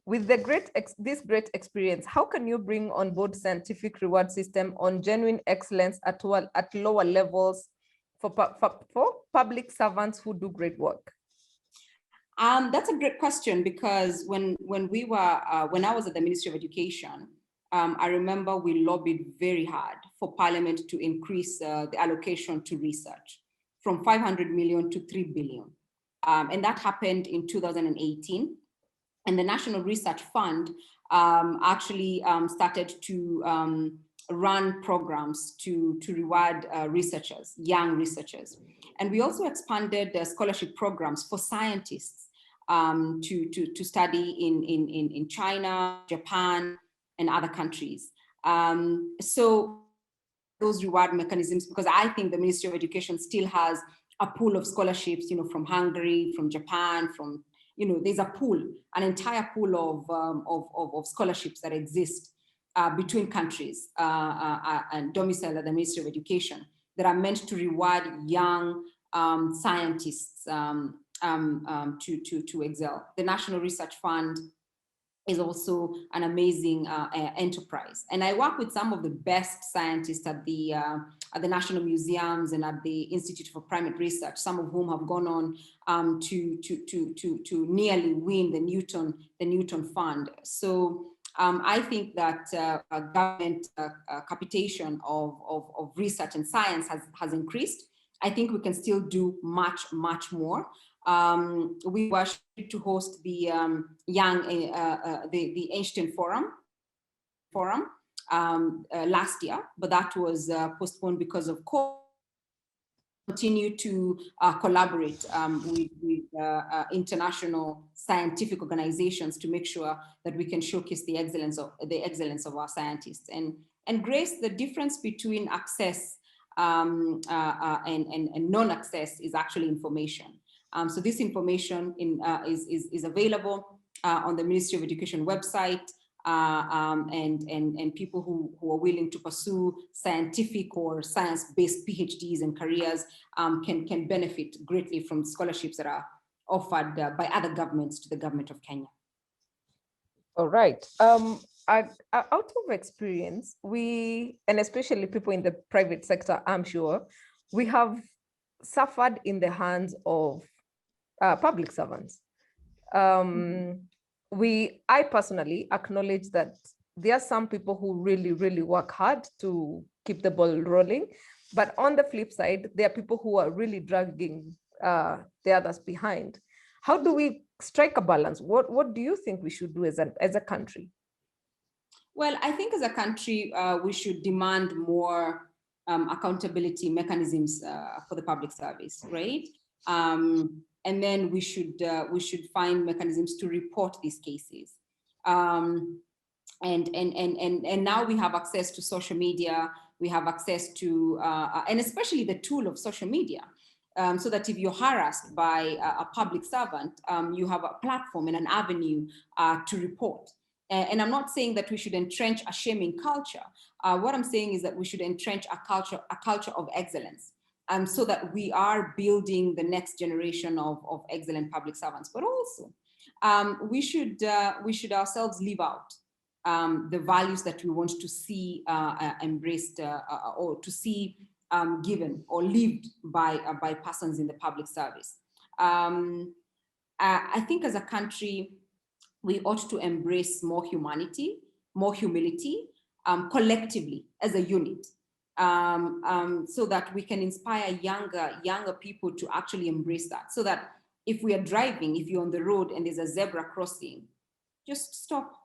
with this great experience, how can you bring on board scientific reward system on genuine excellence at lower levels for public servants who do great work? That's a great question, because when I was at the Ministry of Education, I remember we lobbied very hard for Parliament to increase the allocation to research from 500 million to 3 billion. And that happened in 2018. And the National Research Fund actually started to run programs to reward researchers, young researchers. And we also expanded the scholarship programs for scientists to study in China, Japan, and other countries. So those reward mechanisms, because I think the Ministry of Education still has a pool of scholarships, from Hungary, from Japan, from there's a pool, an entire pool of scholarships that exist between countries and domiciled at the Ministry of Education that are meant to reward young scientists to excel. The National Research Fund is also an amazing enterprise. And I work with some of the best scientists at the National Museums and at the Institute for Primate Research, some of whom have gone on to nearly win the Newton Fund. So I think that government capitation of research and science has increased. I think we can still do much, much more. We were scheduled to host the the Einstein Forum last year, but that was postponed because of COVID. Continue to collaborate with international scientific organizations to make sure that we can showcase the excellence of our scientists and grace the difference between access and non-access is actually information. So this information is available on the Ministry of Education website, and people who are willing to pursue scientific or science-based PhDs and careers can benefit greatly from scholarships that are offered by other governments to the government of Kenya. All right. Out of experience, and especially people in the private sector, I'm sure, we have suffered in the hands of public servants. I personally acknowledge that there are some people who really, really work hard to keep the ball rolling. But on the flip side, there are people who are really dragging the others behind. How do we strike a balance? What do you think we should do as a country? Well, I think as a country, we should demand more accountability mechanisms for the public service, right? And then we should find mechanisms to report these cases. And now we have access to social media. We have access to, and especially the tool of social media. So that if you're harassed by a public servant, you have a platform and an avenue to report. And I'm not saying that we should entrench a shaming culture. What I'm saying is that we should entrench a culture of excellence, so that we are building the next generation of excellent public servants. But also, we should ourselves live out the values that we want to see embraced or to see given or lived by persons in the public service. I think as a country, we ought to embrace more humanity, more humility, collectively as a unit, so that we can inspire younger people to actually embrace that. So that if we are driving, if you're on the road and there's a zebra crossing, just stop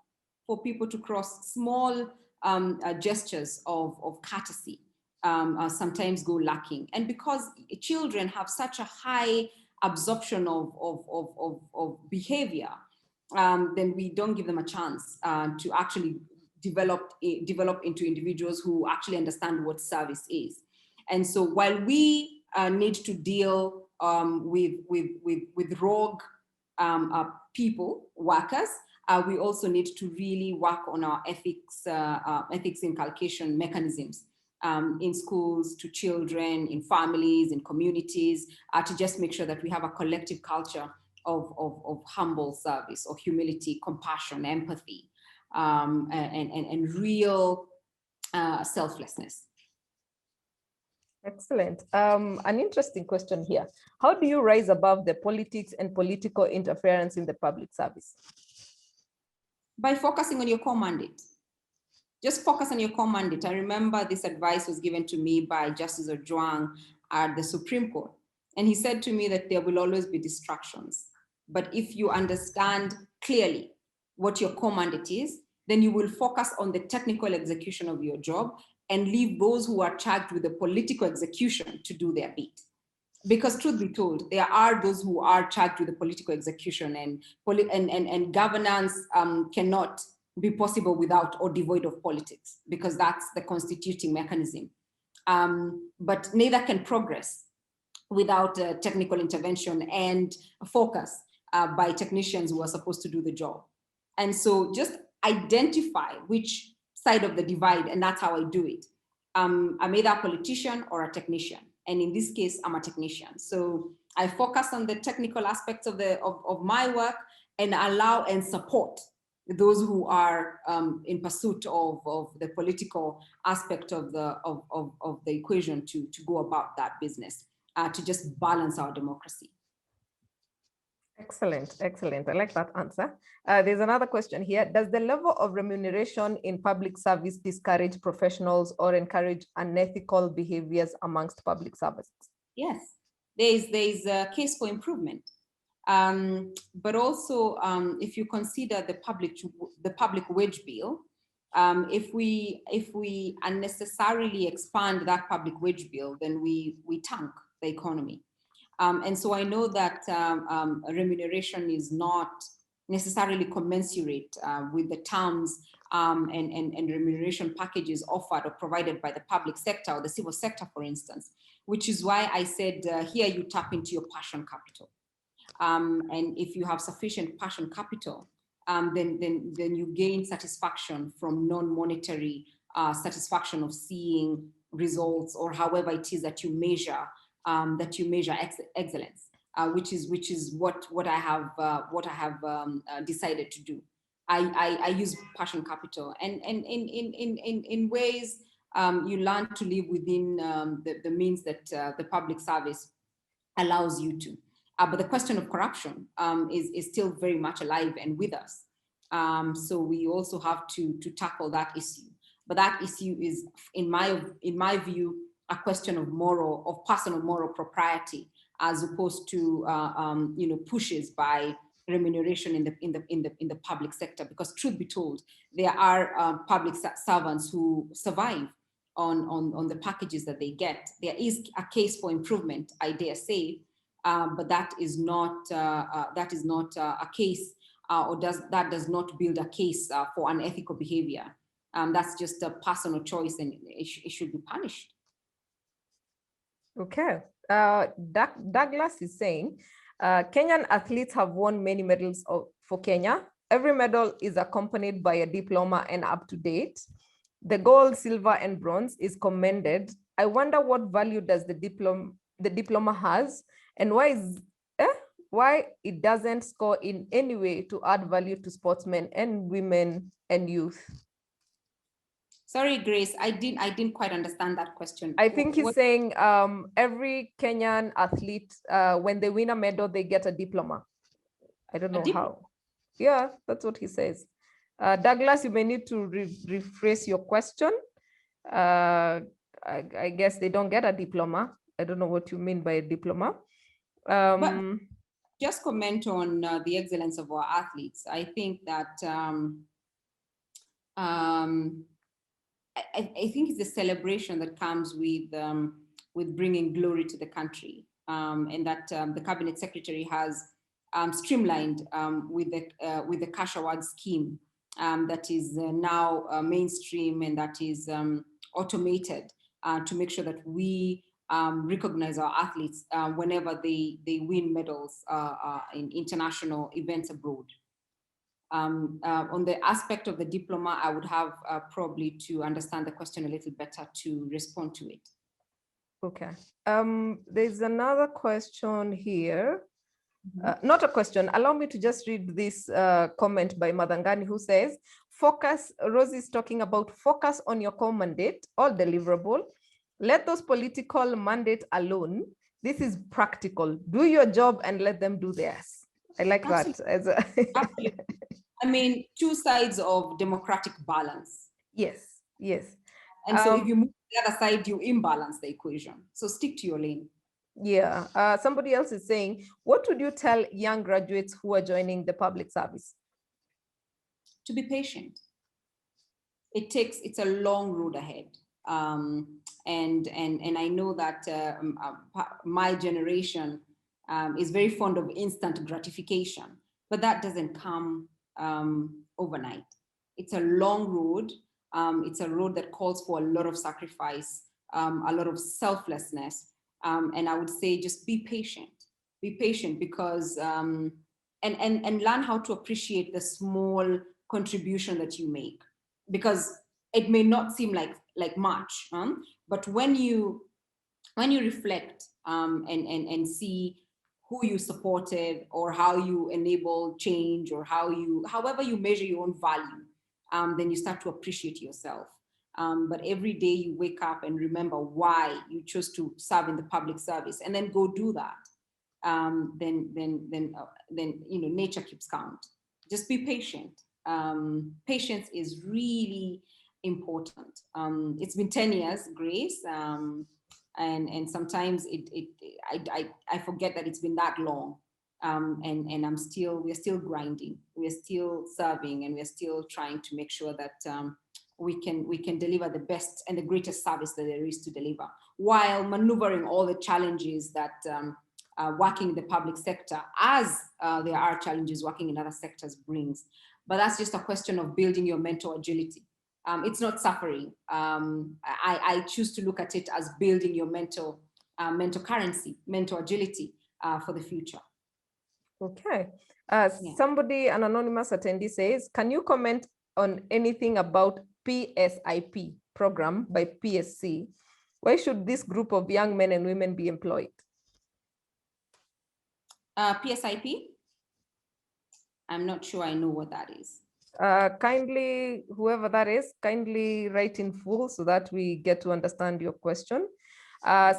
for people to cross. Small gestures of courtesy sometimes go lacking. And because children have such a high absorption of behavior, then we don't give them a chance to actually develop into individuals who actually understand what service is. And so while we need to deal with rogue people, workers, we also need to really work on our ethics inculcation mechanisms in schools, to children, in families, in communities, to just make sure that we have a collective culture of humble service, of humility, compassion, empathy, and real selflessness. Excellent. An interesting question here. How do you rise above the politics and political interference in the public service? By focusing on your core mandate. Just focus on your core mandate. I remember this advice was given to me by Justice Ojwang at the Supreme Court. And he said to me that there will always be distractions. But if you understand clearly what your core mandate is, then you will focus on the technical execution of your job and leave those who are charged with the political execution to do their bit. Because truth be told, there are those who are charged with the political execution, and governance cannot be possible without or devoid of politics, because that's the constituting mechanism. But neither can progress without technical intervention and focus by technicians who are supposed to do the job. And so just identify which side of the divide, and that's how I do it. I'm either a politician or a technician. And in this case, I'm a technician. So I focus on the technical aspects of my work and allow and support those who are in pursuit of the political aspect of the equation to go about that business, to just balance our democracy. Excellent, excellent. I like that answer. There's another question here. Does the level of remuneration in public service discourage professionals or encourage unethical behaviors amongst public servants? Yes, there's a case for improvement. But also, if you consider the public wage bill, if we unnecessarily expand that public wage bill, then we tank the economy. And so I know that remuneration is not necessarily commensurate with the terms and remuneration packages offered or provided by the public sector or the civil sector, for instance, which is why I said here you tap into your passion capital. And if you have sufficient passion capital, then you gain satisfaction from non-monetary satisfaction of seeing results, or however it is that you measure excellence, which is what I have decided to do. I use passion capital, and in ways you learn to live within the means that the public service allows you to. But the question of corruption is still very much alive and with us. So we also have to tackle that issue. But that issue is, in my view, a question of personal moral propriety, as opposed to pushes by remuneration in the public sector. Because truth be told, there are public servants who survive on the packages that they get. There is a case for improvement, I dare say, but that is not a case, that does not build a case for unethical behavior. That's just a personal choice, and it should be punished. Okay. Douglas is saying, Kenyan athletes have won many medals for Kenya. Every medal is accompanied by a diploma and up to date. The gold, silver, and bronze is commended. I wonder what value does the diploma has, and why it doesn't score in any way to add value to sportsmen and women and youth. Sorry, Grace, I didn't quite understand that question. I think he's saying every Kenyan athlete, when they win a medal, they get a diploma. I don't know how. Yeah, that's what he says. Douglas, you may need to rephrase your question. I guess they don't get a diploma. I don't know what you mean by a diploma. But just comment on the excellence of our athletes. I think that I think it's a celebration that comes with bringing glory to the country, and that the cabinet secretary has streamlined with the cash award scheme that is now mainstream, and that is automated to make sure that we recognize our athletes whenever they win medals in international events abroad. On the aspect of the diploma, I would have probably to understand the question a little better to respond to it. Okay. There's another question here. Not a question. Allow me to just read this comment by Madangani, who says, Rose is talking about focus on your core mandate, all deliverable. Let those political mandate alone. This is practical. Do your job and let them do theirs. I like Absolutely. That. As a Absolutely. I mean, two sides of democratic balance. Yes, yes. And so if you move to the other side, you imbalance the equation. So stick to your lane. Yeah. Somebody else is saying, what would you tell young graduates who are joining the public service? To be patient. It's a long road ahead. And I know that my generation is very fond of instant gratification, but that doesn't come overnight. It's a long road. It's a road that calls for a lot of sacrifice, a lot of selflessness. And I would say just be patient because and learn how to appreciate the small contribution that you make, because it may not seem like much, but when you reflect and see who you supported, or how you enable change, or however you measure your own value, then you start to appreciate yourself. But every day you wake up and remember why you chose to serve in the public service, and then go do that. Then nature keeps count. Just be patient. Patience is really important. It's been 10 years, Grace, and sometimes I forget that it's been that long. And we're still grinding, we're still serving, and we're still trying to make sure that we can deliver the best and the greatest service that there is to deliver, while maneuvering all the challenges that working in the public sector, as there are challenges working in other sectors, brings. But that's just a question of building your mental agility. It's not suffering. I choose to look at it as building your mental currency, mental agility for the future. Okay. Somebody, an anonymous attendee says, can you comment on anything about PSIP program by PSC? Why should this group of young men and women be employed? PSIP? I'm not sure I know what that is. Kindly, whoever that is, kindly write in full so that we get to understand your question.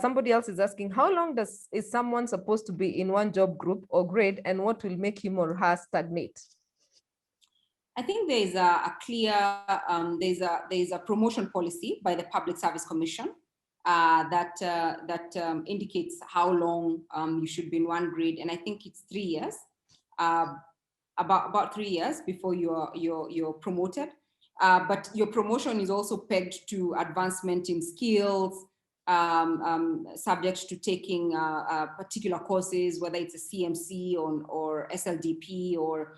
Somebody else is asking, how long is someone supposed to be in one job group or grade, and what will make him or her stagnate? I think there's a clear, there's a promotion policy by the Public Service Commission that indicates how long you should be in one grade, and I think it's 3 years, about 3 years before you're promoted. But your promotion is also pegged to advancement in skills, subject to taking particular courses, whether it's a CMC or SLDP, or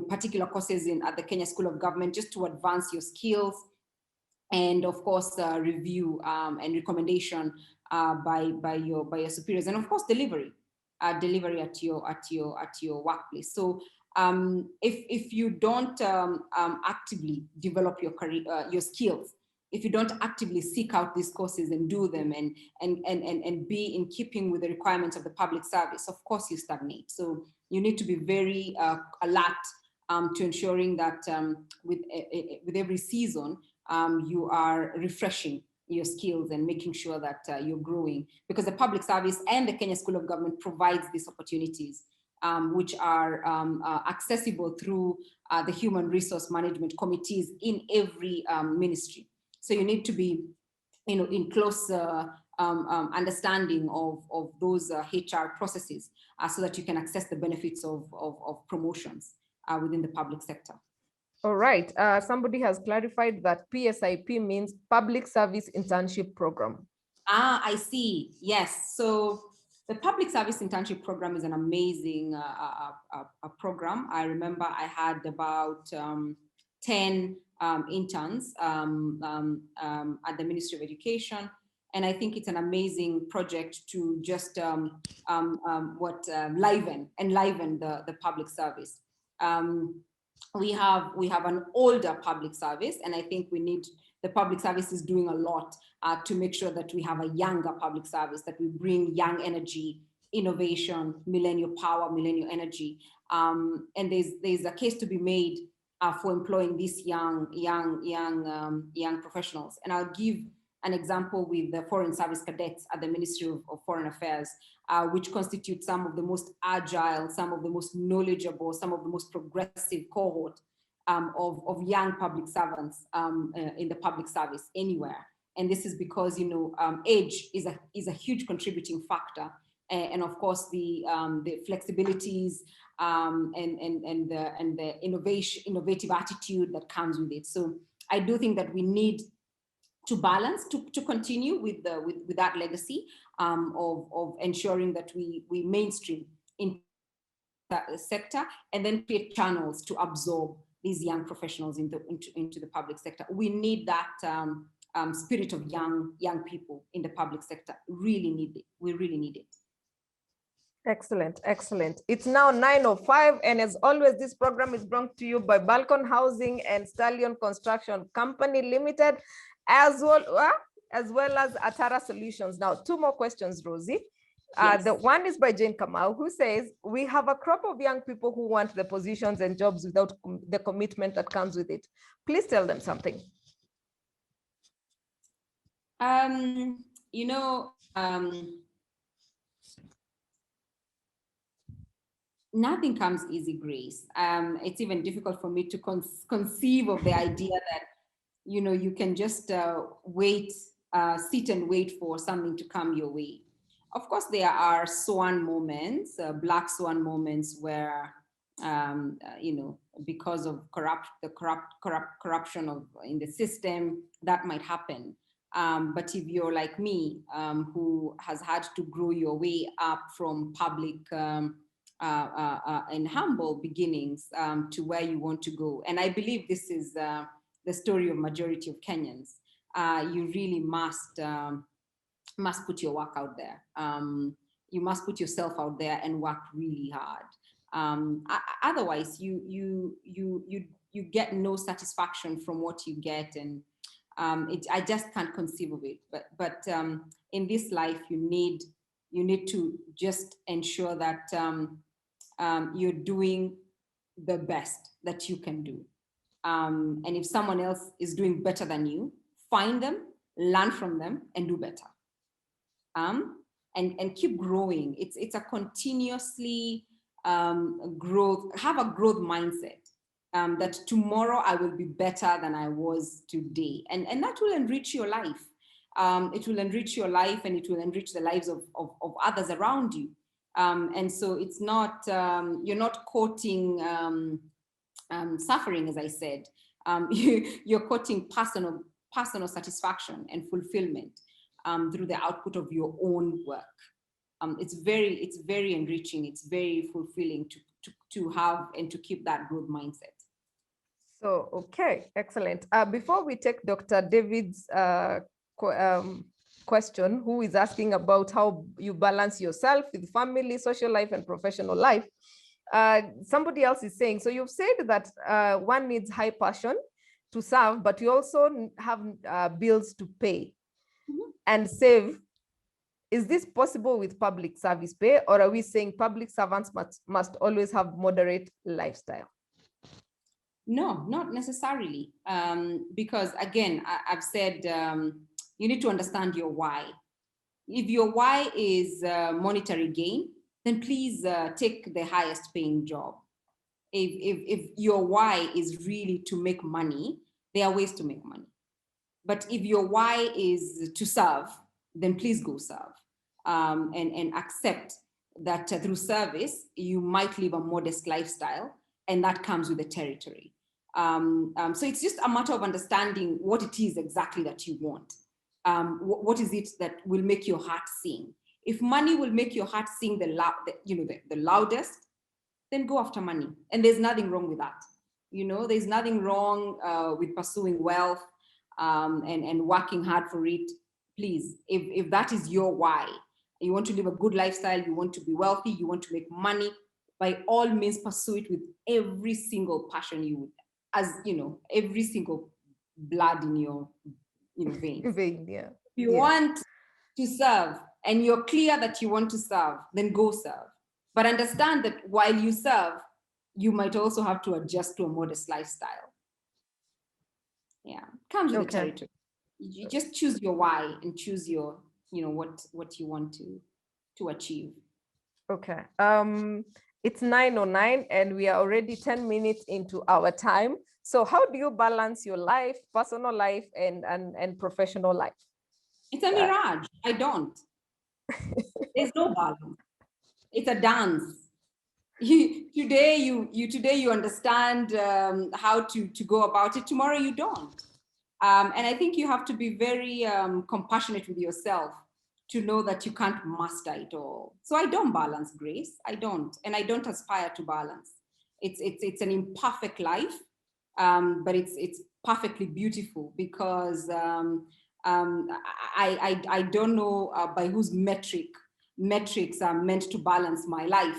particular courses at the Kenya School of Government, just to advance your skills, and of course review and recommendation by your superiors, and of course delivery at your workplace. So if you don't actively develop your career, your skills, if you don't actively seek out these courses and do them and be in keeping with the requirements of the public service, of course you stagnate. So you need to be very alert to ensuring that with every season you are refreshing your skills and making sure that you're growing, because the public service and the Kenya School of Government provides these opportunities, which are accessible through the human resource management committees in every ministry. So you need to be, in close understanding of those HR processes, so that you can access the benefits of promotions within the public sector. All right. Somebody has clarified that PSIP means Public Service Internship Program. I see. Yes. So the Public Service Internship Program is an amazing program. I remember I had about 10 interns at the Ministry of Education. And I think it's an amazing project to just enliven the public service. We have an older public service, and I think the public service is doing a lot to make sure that we have a younger public service, that we bring young energy, innovation, millennial power, millennial energy. And there's a case to be made for employing these young professionals. And I'll give an example with the Foreign Service Cadets at the Ministry of Foreign Affairs, which constitute some of the most agile, some of the most knowledgeable, some of the most progressive cohort of young public servants in the public service anywhere. And this is because age is a huge contributing factor, and of course the flexibilities and the innovative attitude that comes with it. So I do think that we need to balance, to continue with that legacy of ensuring that we mainstream in the sector, and then create channels to absorb these young professionals into the public sector. We need that spirit of young people in the public sector. We really need it. Excellent, excellent. It's now 9:05, and as always, this program is brought to you by Balcon Housing and Stallion Construction Company Limited, as well as Atara Solutions. Now, two more questions, Rosie. Yes. The one is by Jane Kamau, who says, we have a crop of young people who want the positions and jobs without the commitment that comes with it. Please tell them something. You know, nothing comes easy, Grace. It's even difficult for me to conceive of the idea that, you know, you can just wait, sit and wait for something to come your way. Of course, there are swan moments, black swan moments where, you know, because of corruption in the system, that might happen. But if you're like me, who has had to grow your way up from public and humble beginnings to where you want to go, and I believe this is the story of majority of Kenyans, you really must put your work out there. You must put yourself out there and work really hard. Otherwise, you get no satisfaction from what you get, and I just can't conceive of it. But in this life, you need to just ensure that you're doing the best that you can do. And if someone else is doing better than you, find them, learn from them, and do better. And keep growing. It's a continuously growth. Have a growth mindset. That tomorrow I will be better than I was today, and that will enrich your life. It will enrich your life, and it will enrich the lives of others around you. And so it's not you're not courting suffering, as I said. You're courting personal satisfaction and fulfillment through the output of your own work. It's very enriching. It's very fulfilling to have and to keep that growth mindset. So, okay, excellent. Before we take Dr. David's question, who is asking about how you balance yourself with family, social life, and professional life, somebody else is saying, so you've said that one needs high passion to serve, but you also have bills to pay and save. Is this possible with public service pay, or are we saying public servants must always have moderate lifestyle? No, not necessarily. Because again, I've said you need to understand your why. If your why is monetary gain, then please take the highest paying job. If your why is really to make money, there are ways to make money. But if your why is to serve, then please go serve, and accept that through service, you might live a modest lifestyle, and that comes with the territory. So it's just a matter of understanding what it is exactly that you want. What is it that will make your heart sing? If money will make your heart sing the loudest, then go after money. And there's nothing wrong with that. You know, there's nothing wrong with pursuing wealth and working hard for it. Please, if that is your why, you want to live a good lifestyle, you want to be wealthy, you want to make money, by all means pursue it with every single passion you would, as you know, every single blood in your veins. Yeah. If you want to serve and you're clear that you want to serve, then go serve. But understand that while you serve, you might also have to adjust to a modest lifestyle. Yeah, it comes with the territory. You just choose your why and choose your, what you want to achieve. Okay. It's 9:09 and we are already 10 minutes into our time. So how do you balance your life, personal life, and professional life? It's a mirage. I don't. There's no balance. It's a dance. Today you understand how to go about it. Tomorrow you don't. And I think you have to be very compassionate with yourself to know that you can't master it all. So I don't balance, Grace. I don't, and I don't aspire to balance. It's an imperfect life, but it's perfectly beautiful because I don't know by whose metric metrics are meant to balance my life.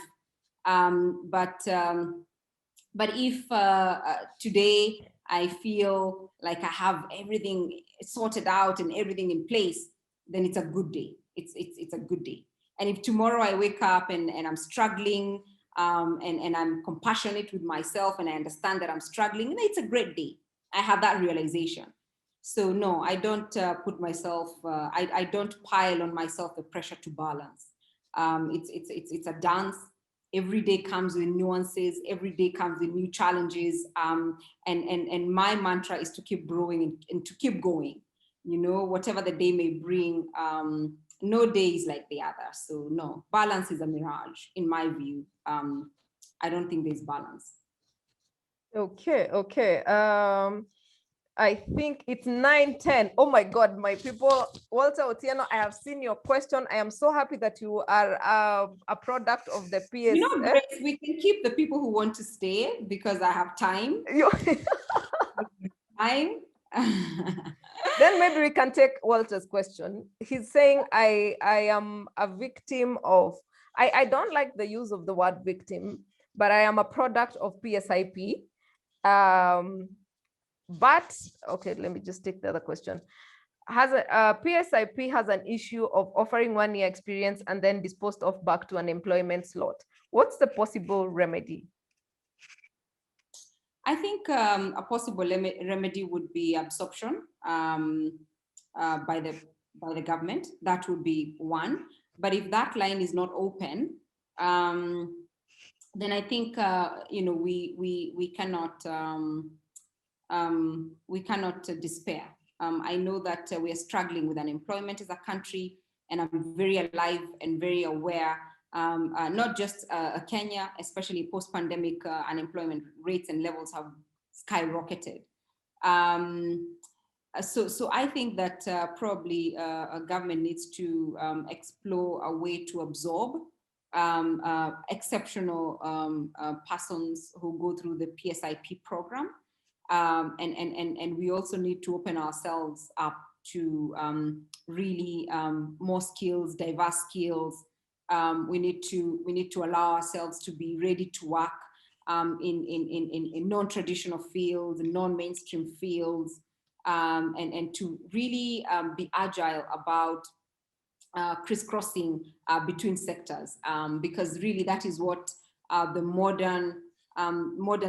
But if today I feel like I have everything sorted out and everything in place, then it's a good day. It's a good day. And if tomorrow I wake up and I'm struggling, and I'm compassionate with myself and I understand that I'm struggling, then it's a great day. I have that realization. So no, I don't put myself, I don't pile on myself the pressure to balance. It's a dance. Every day comes with nuances. Every day comes with new challenges. And my mantra is to keep growing and to keep going. You know, whatever the day may bring, no day is like the other. So no, balance is a mirage in my view. I don't think there's balance. Okay. I think it's 9:10. Oh my God, my people. Walter Otieno, I have seen your question. I am so happy that you are a product of the PS. You know, Grace, we can keep the people who want to stay because I have time. Time. Then maybe we can take Walter's question. He's saying, I am a victim of, I don't like the use of the word victim, but I am a product of PSIP. But, okay, let me just take the other question. PSIP has an issue of offering 1 year experience and then disposed of back to an employment slot. What's the possible remedy? I think a possible remedy would be absorption by the government. That would be one. But if that line is not open, then I think you know, we cannot despair. I know that we are struggling with unemployment as a country, and I'm very alive and very aware. Not just Kenya, especially post-pandemic, unemployment rates and levels have skyrocketed. So I think that probably a government needs to explore a way to absorb exceptional persons who go through the PSIP program. And we also need to open ourselves up to really more skills, diverse skills. We need to allow ourselves to be ready to work in non-traditional fields, non-mainstream fields, and to really be agile about crisscrossing between sectors, because really that is what the modern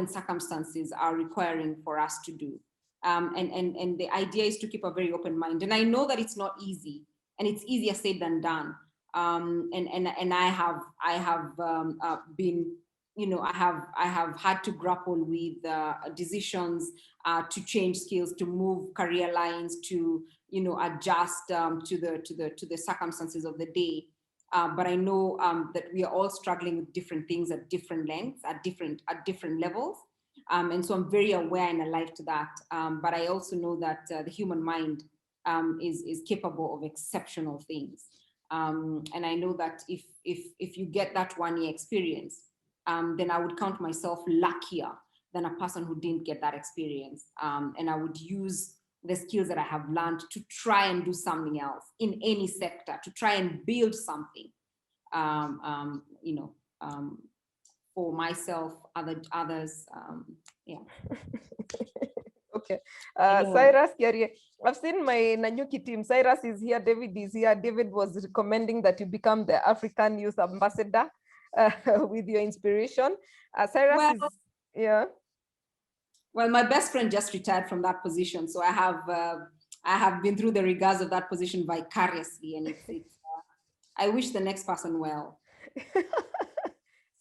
circumstances are requiring for us to do. And the idea is to keep a very open mind. And I know that it's not easy, and it's easier said than done. And I have been, you know, I have had to grapple with decisions to change skills, to move career lines, to, you know, adjust to the circumstances of the day. But I know that we are all struggling with different things at different lengths, at different levels. And so I'm very aware and alive to that. But I also know that the human mind is capable of exceptional things. And I know that if you get that 1 year experience, then I would count myself luckier than a person who didn't get that experience. And I would use the skills that I have learned to try and do something else in any sector, to try and build something, you know, for myself, others, yeah. Okay. Cyrus Kiarie, I've seen my Nanyuki team. Cyrus is here, David is here. David was recommending that you become the African Youth Ambassador with your inspiration. Cyrus is, yeah. Well, my best friend just retired from that position, so I have been through the rigors of that position vicariously, and it's I wish the next person well.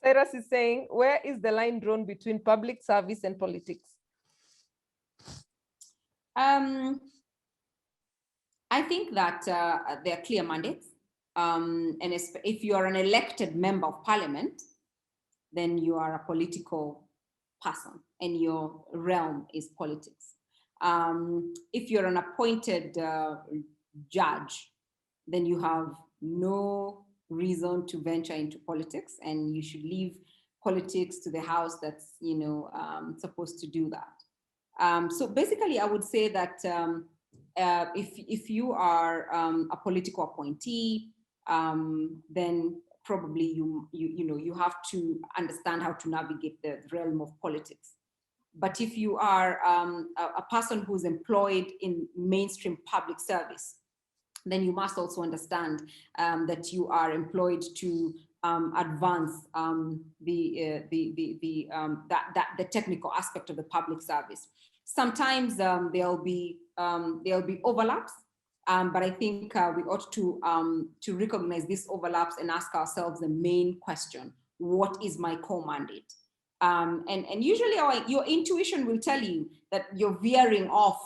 Cyrus is saying, where is the line drawn between public service and politics? I think that there are clear mandates, and if you are an elected member of parliament, then you are a political person and your realm is politics. If you're an appointed judge, then you have no reason to venture into politics, and you should leave politics to the house that's, you know, supposed to do that. So basically, I would say that if you are a political appointee, then probably you have to understand how to navigate the realm of politics. But if you are a person who's employed in mainstream public service, then you must also understand that you are employed to advance the technical aspect of the public service. Sometimes there'll be overlaps, but I think we ought to recognize these overlaps and ask ourselves the main question: what is my core mandate? And usually your intuition will tell you that you're veering off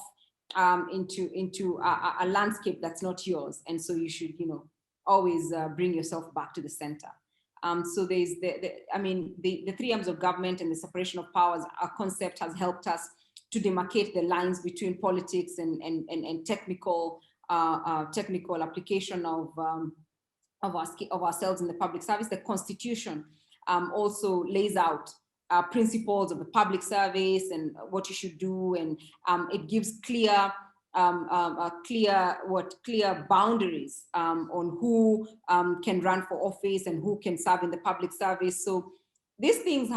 into a landscape that's not yours, and so you should always bring yourself back to the center. So there's the three arms of government and the separation of powers. Our concept has helped us to demarcate the lines between politics and technical application of ourselves in the public service. The Constitution also lays out principles of the public service and what you should do, and it gives clear boundaries on who can run for office and who can serve in the public service. So these things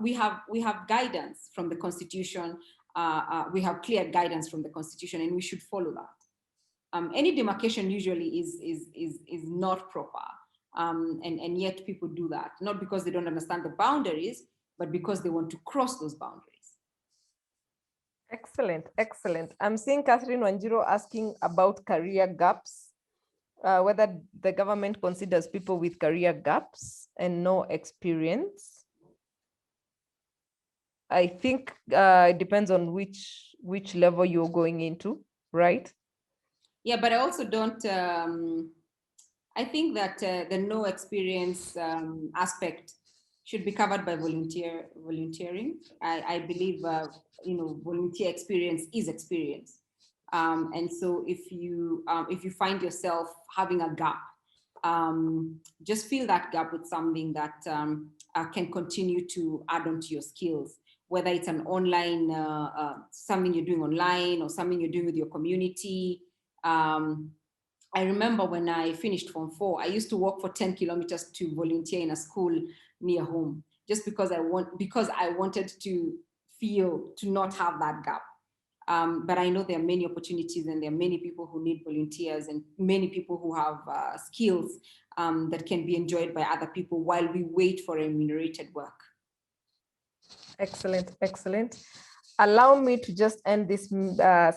we have guidance from the Constitution. We have clear guidance from the Constitution, and we should follow that. Any demarcation usually is not proper, and yet people do that, not because they don't understand the boundaries, but because they want to cross those boundaries. Excellent, excellent. I'm seeing Catherine Wanjiro asking about career gaps, whether the government considers people with career gaps and no experience. I think it depends on which level you're going into, right? Yeah, but I also don't, I think that the no experience aspect should be covered by volunteering. I believe, volunteer experience is experience. And so if you find yourself having a gap, just fill that gap with something that can continue to add on to your skills, whether it's an online, something you're doing online or something you're doing with your community. I remember when I finished Form 4, I used to walk for 10 kilometers to volunteer in a school near home, just because I wanted to not have that gap. But I know there are many opportunities, and there are many people who need volunteers, and many people who have skills that can be enjoyed by other people while we wait for remunerated work. Excellent, excellent. Allow me to just end this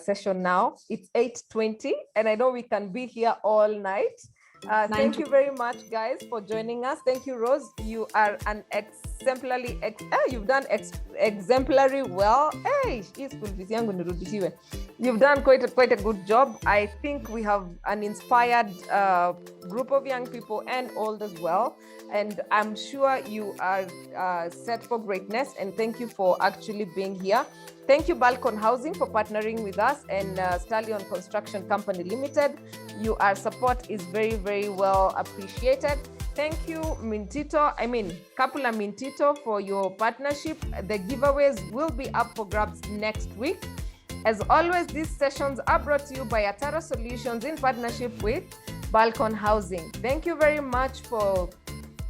session now. It's 8:20, and I know we can be here all night. Thank you very much, guys, for joining us. Thank you, Rose. You are an you've done exemplary well. Hey, you've done quite a good job. I think we have an inspired group of young people and old as well. And I'm sure you are set for greatness. And thank you for actually being here. Thank you, Balcon Housing, for partnering with us, and Stallion Construction Company Limited. Your support is very, very well appreciated. Thank you, Kapula Mintito, for your partnership. The giveaways will be up for grabs next week. As always, these sessions are brought to you by Atara Solutions in partnership with Balcon Housing. Thank you very much for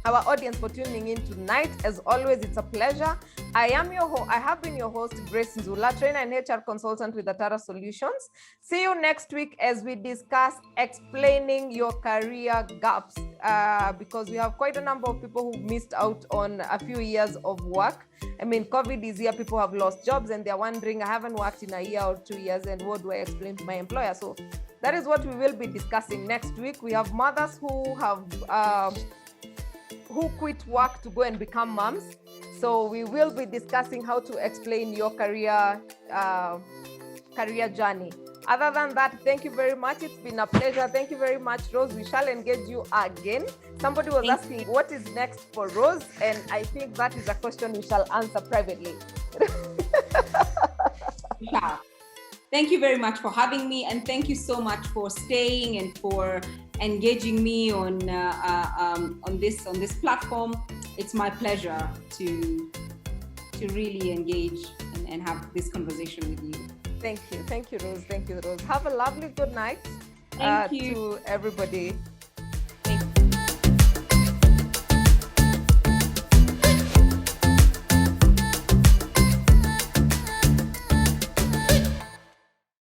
our audience for tuning in tonight. As always, it's a pleasure. I have been your host, Grace Nzula, trainer and HR consultant with Atara Solutions. See you next week as we discuss explaining your career gaps, because we have quite a number of people who missed out on a few years of work. COVID is here, people have lost jobs, and they're wondering, I haven't worked in a year or 2 years, and what do I explain to my employer? So that is what we will be discussing next week. We have mothers who have who quit work to go and become moms. So we will be discussing how to explain your career journey. Other than that, thank you very much. It's been a pleasure. Thank you very much, Rose. We shall engage you again. Somebody was asking what is next for Rose, and I think that is a question we shall answer privately. Yeah. Thank you very much for having me, and thank you so much for staying and for engaging me on this platform. It's my pleasure to really engage and have this conversation with you. Thank you, Rose. Thank you, Rose. Have a lovely good night. Thank you to everybody.